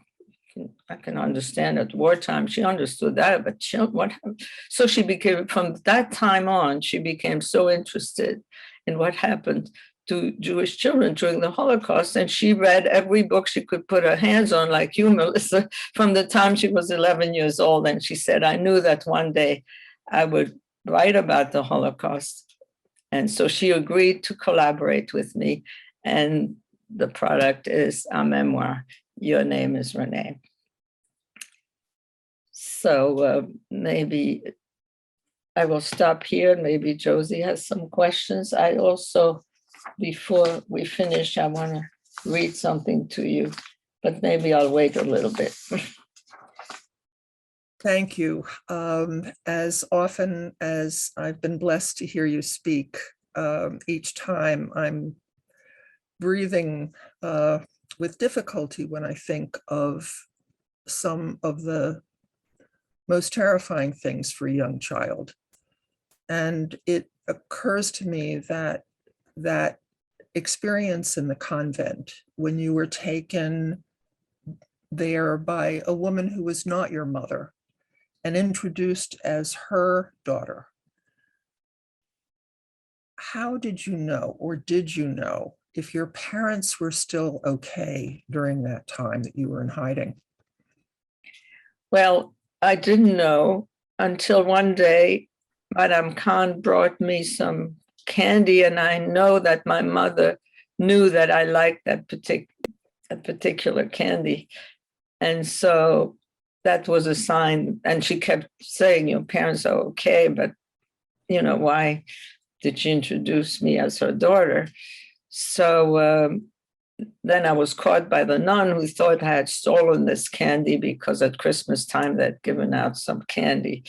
I can understand at wartime. She understood that, but what? So she became, from that time on, she became so interested in what happened to Jewish children during the Holocaust. And she read every book she could put her hands on, like you, Melissa, from the time she was 11 years old. And she said, I knew that one day I would write about the Holocaust. And so she agreed to collaborate with me. And the product is a memoir, Your Name is Renee. So maybe I will stop here. Maybe Josie has some questions. I also, before we finish, I want to read something to you, but maybe I'll wait a little bit. Thank you. As often as I've been blessed to hear you speak, each time I'm breathing with difficulty when I think of some of the most terrifying things for a young child. And it occurs to me that that experience in the convent, when you were taken there by a woman who was not your mother and introduced as her daughter, how did you know, or did you know, if your parents were still okay during that time that you were in hiding? Well, I didn't know until one day Madame Khan brought me some candy, and I know that my mother knew that I liked that particular candy. And so that was a sign. And she kept saying, your parents are okay, but you know, why did she introduce me as her daughter? So then I was caught by the nun who thought I had stolen this candy because at Christmas time they'd given out some candy.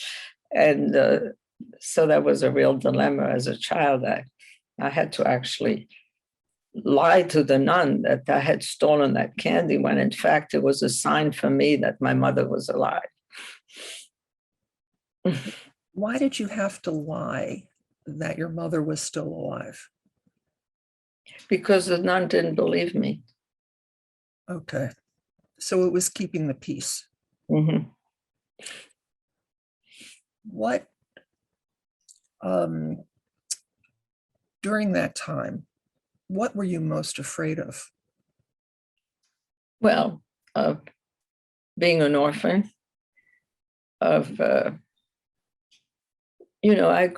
And so that was a real dilemma as a child. I had to actually lie to the nun that I had stolen that candy when in fact it was a sign for me that my mother was alive. Why did you have to lie that your mother was still alive? Because the nun didn't believe me. Okay. So it was keeping the peace. Mm-hmm. What, during that time, what were you most afraid of? Well, of being an orphan, of, you know, I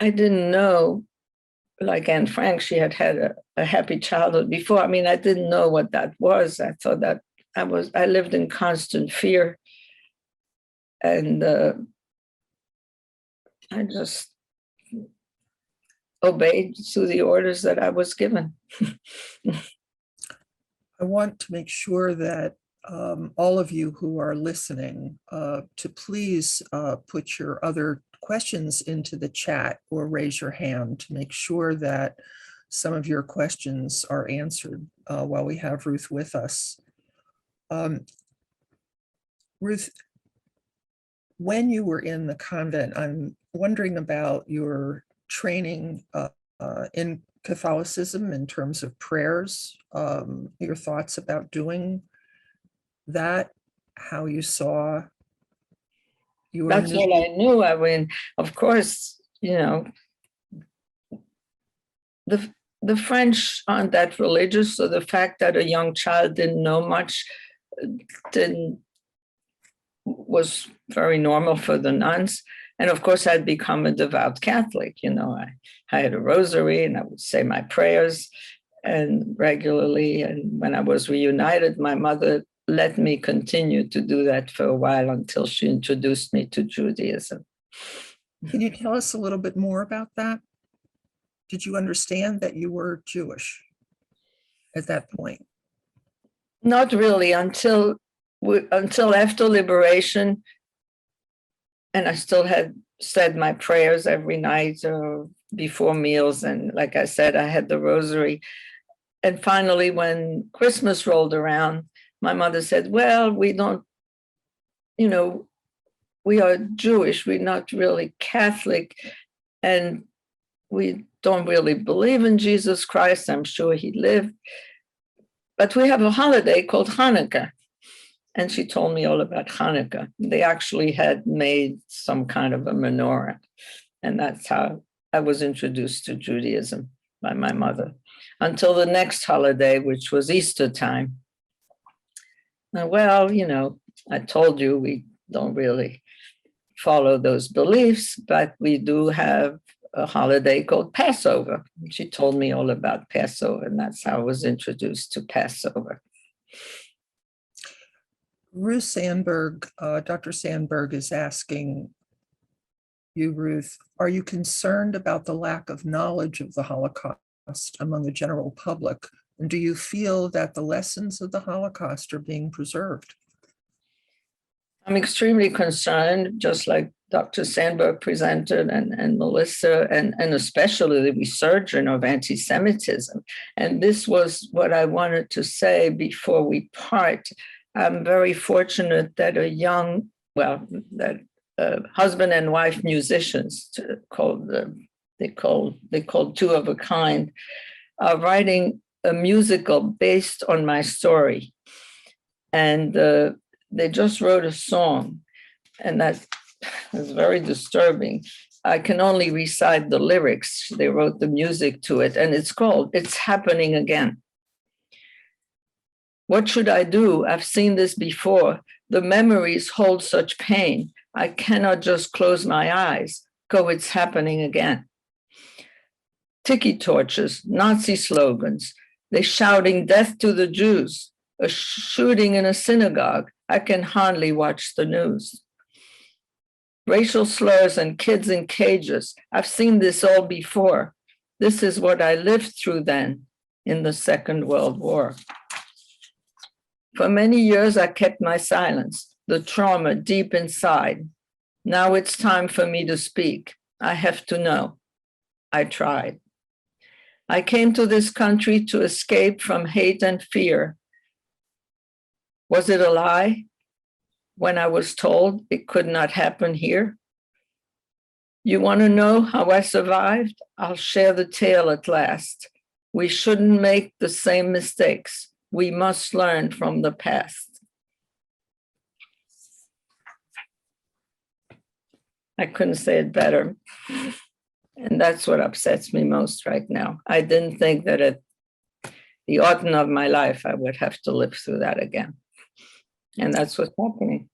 didn't know, like Anne Frank, she had had a happy childhood before. I mean, I didn't know what that was. I thought that I lived in constant fear. And I just obeyed to the orders that I was given. I want to make sure that all of you who are listening to please put your other questions into the chat or raise your hand to make sure that some of your questions are answered while we have Ruth with us. Ruth, when you were in the convent, I'm wondering about your training in Catholicism in terms of prayers, your thoughts about doing that, how you saw your— That's all I knew. I mean, of course, you know, the French aren't that religious, so the fact that a young child didn't know much was very normal for the nuns. And of course, I'd become a devout Catholic. You know, I had a rosary and I would say my prayers and regularly. And when I was reunited, my mother let me continue to do that for a while until she introduced me to Judaism. Can you tell us a little bit more about that? Did you understand that you were Jewish at that point? Not really until after liberation, and I still had said my prayers every night or before meals, and like I said, I had the rosary. And finally, when Christmas rolled around, my mother said, well, we don't, we are Jewish, we're not really Catholic, and we don't really believe in Jesus Christ. I'm sure he lived. But we have a holiday called Hanukkah. And she told me all about Hanukkah. They actually had made some kind of a menorah. And that's how I was introduced to Judaism by my mother, until the next holiday, which was Easter time. Now, well, I told you we don't really follow those beliefs, but we do have a holiday called Passover. She told me all about Passover, and that's how I was introduced to Passover. Ruth Sandberg, Dr. Sandberg is asking you, Ruth, are you concerned about the lack of knowledge of the Holocaust among the general public? And do you feel that the lessons of the Holocaust are being preserved? I'm extremely concerned, just like Dr. Sandberg presented and Melissa, and especially the resurgence of anti-Semitism. And this was what I wanted to say before we part. I'm very fortunate that husband and wife musicians, called two of a kind, are writing a musical based on my story. And they just wrote a song, and that is very disturbing. I can only recite the lyrics. They wrote the music to it, and it's called It's Happening Again. What should I do? I've seen this before. The memories hold such pain. I cannot just close my eyes. Go, it's happening again. Tiki torches, Nazi slogans. They're shouting death to the Jews. A shooting in a synagogue. I can hardly watch the news. Racial slurs and kids in cages. I've seen this all before. This is what I lived through then in the Second World War. For many years, I kept my silence, the trauma deep inside. Now it's time for me to speak. I have to know. I tried. I came to this country to escape from hate and fear. Was it a lie when I was told it could not happen here? You want to know how I survived? I'll share the tale at last. We shouldn't make the same mistakes. We must learn from the past. I couldn't say it better. And that's what upsets me most right now. I didn't think that at the autumn of my life, I would have to live through that again. And that's what's happening.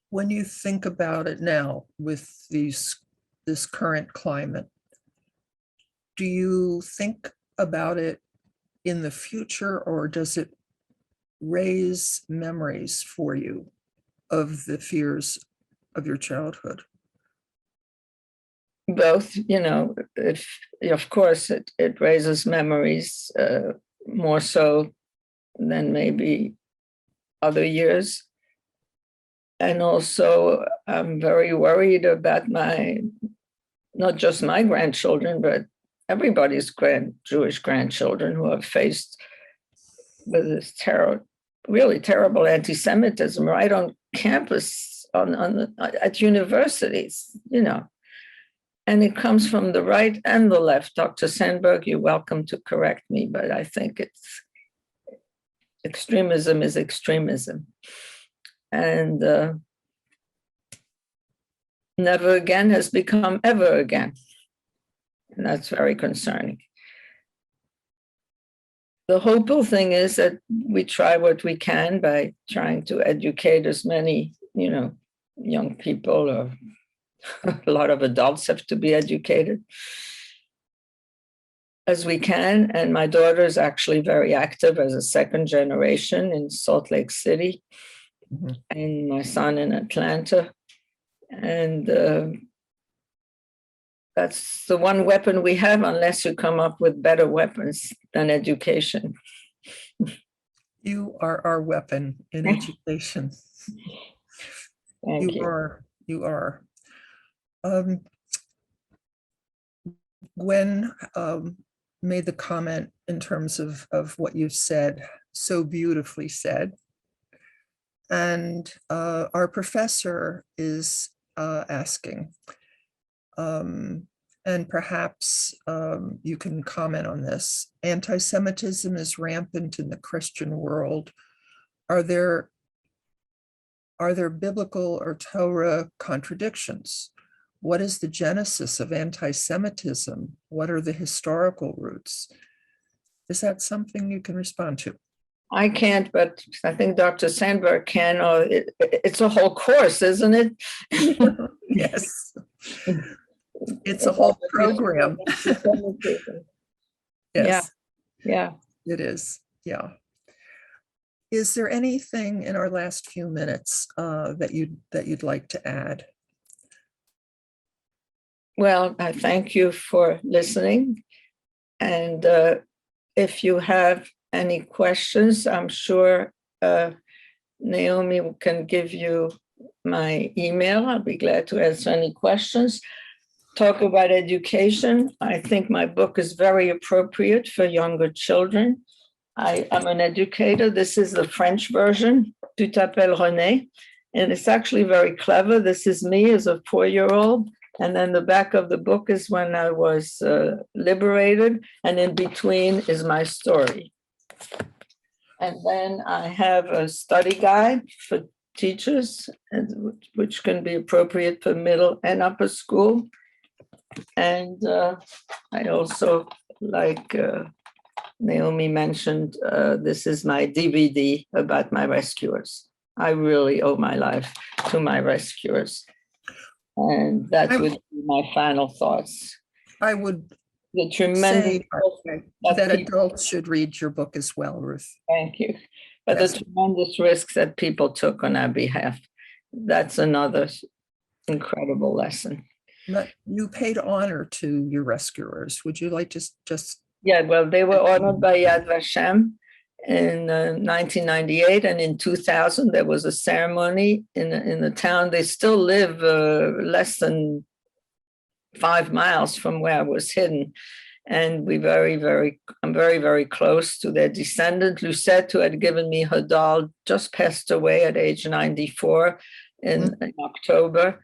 When you think about it now with this current climate, do you think about it in the future, or does it raise memories for you of the fears of your childhood? Both, of course, it raises memories more so than maybe other years. And also, I'm very worried about not just my grandchildren, but everybody's Jewish grandchildren who are faced with this really terrible anti-Semitism right on campus, at universities, And it comes from the right and the left. Dr. Sandberg, you're welcome to correct me, but I think extremism is extremism. And never again has become ever again. And that's very concerning. The hopeful thing is that we try what we can by trying to educate as many, young people, or a lot of adults have to be educated. as we can. And my daughter is actually very active as a second generation in Salt Lake City, and my son in Atlanta. And that's the one weapon we have, unless you come up with better weapons than education. You are our weapon in education. Thank you. You are. Gwen made the comment in terms of what you've said, so beautifully said. And our professor is asking, and perhaps you can comment on this. Anti-Semitism is rampant in the Christian world. Are there biblical or Torah contradictions? What is the genesis of anti-Semitism? What are the historical roots? Is that something you can respond to? I can't, but I think Dr. Sandberg can. Or it's a whole course, isn't it? Yes. It's a whole program. Yes. Yeah. It is. Yeah. Is there anything in our last few minutes that you'd like to add? Well, I thank you for listening. And if you have any questions, I'm sure Naomi can give you my email. I'll be glad to answer any questions. Talk about education. I think my book is very appropriate for younger children. I'm an educator. This is the French version, Tu t'appelles René, and it's actually very clever. This is me as a 4-year-old. And then the back of the book is when I was liberated, and in between is my story. And then I have a study guide for teachers, which can be appropriate for middle and upper school. And I also, like Naomi mentioned, this is my DVD about my rescuers. I really owe my life to my rescuers. And that would be my final thoughts. I would The tremendous say that adults should read your book as well, Ruth. Thank you. But Yes. the tremendous risks that people took on our behalf, that's another incredible lesson. But you paid honor to your rescuers. Would you like to just? Yeah, well, they were honored by Yad Vashem in 1998, and in 2000 there was a ceremony in the town. They still live less than 5 miles from where I was hidden, and I'm very, very close to their descendant. Lucette, who had given me her doll, just passed away at age 94 in October,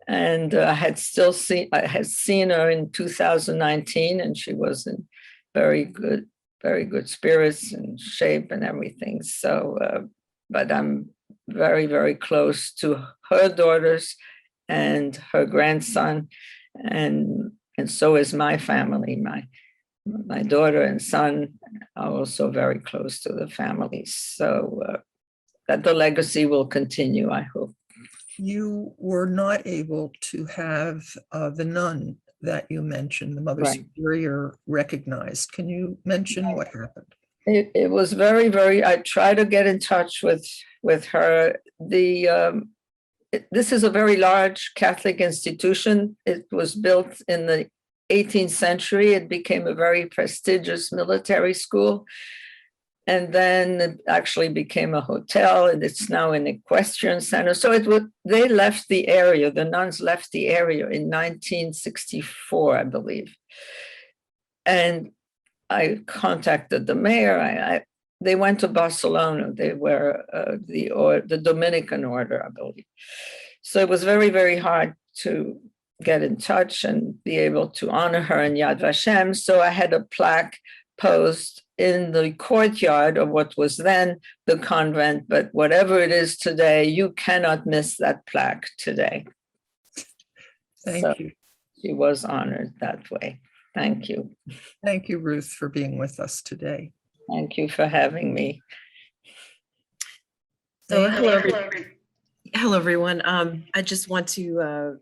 and I had seen her in 2019, and she was in very good spirits and shape and everything. So, but I'm very, very close to her daughters and her grandson, and so is my family. My daughter and son are also very close to the family. So that the legacy will continue, I hope. You were not able to have the nun that you mentioned, the Mother Superior, recognized. Can you mention what happened? It was very, very, I tried to get in touch with her. This is a very large Catholic institution. It was built in the 18th century. It became a very prestigious military school. And then it actually became a hotel, and it's now an equestrian center. So they left the area, the nuns left the area in 1964, I believe. And I contacted the mayor. They went to Barcelona. They were the Dominican order, I believe. So it was very, very hard to get in touch and be able to honor her in Yad Vashem. So I had a plaque posed in the courtyard of what was then the convent, but whatever it is today, you cannot miss that plaque today. Thank you. She was honored that way. Thank you. Thank you, Ruth, for being with us today. Thank you for having me. So hello, everyone. I just want to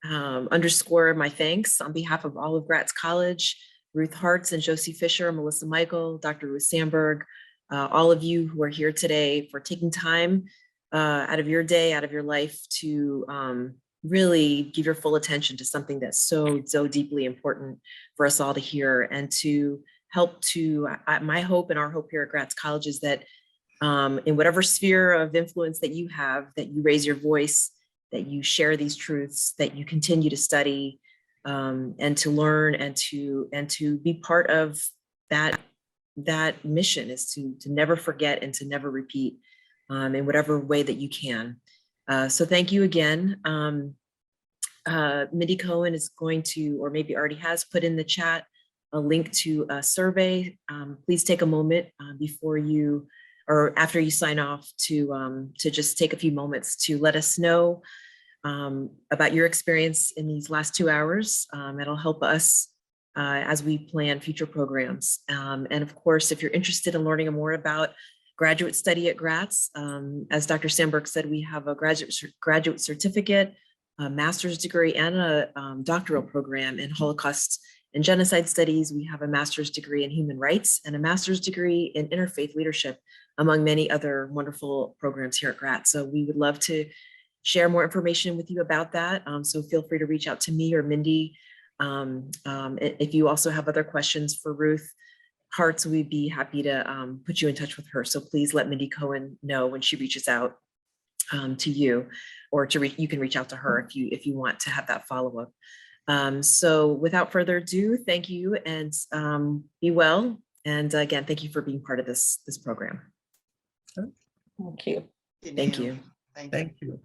underscore my thanks on behalf of all of Gratz College Ruth Hartz and Josie Fisher, Melissa Michael, Dr. Ruth Sandberg, all of you who are here today for taking time out of your day, out of your life to really give your full attention to something that's so deeply important for us all to hear, and to help to, my hope and our hope here at Gratz College is that in whatever sphere of influence that you have, that you raise your voice, that you share these truths, that you continue to study and to learn, and to be part of that mission is to never forget and to never repeat in whatever way that you can. So thank you again. Mindy Cohen is going to, or maybe already has put in the chat, a link to a survey. Please take a moment before you, or after you sign off, to just take a few moments to let us know about your experience in these last 2 hours. It'll help us as we plan future programs. And of course, if you're interested in learning more about graduate study at Gratz, as Dr. Sandberg said, we have a graduate certificate, a master's degree, and a doctoral program in Holocaust and Genocide Studies. We have a master's degree in human rights and a master's degree in interfaith leadership, among many other wonderful programs here at Gratz. So we would love to share more information with you about that. So feel free to reach out to me or Mindy. If you also have other questions for Ruth Hartz, we'd be happy to put you in touch with her. So please let Mindy Cohen know when she reaches out to you, or you can reach out to her if you want to have that follow-up. So without further ado, thank you, and be well. And again, thank you for being part of this program. Thank you. Thank you. Thank you. Thank you.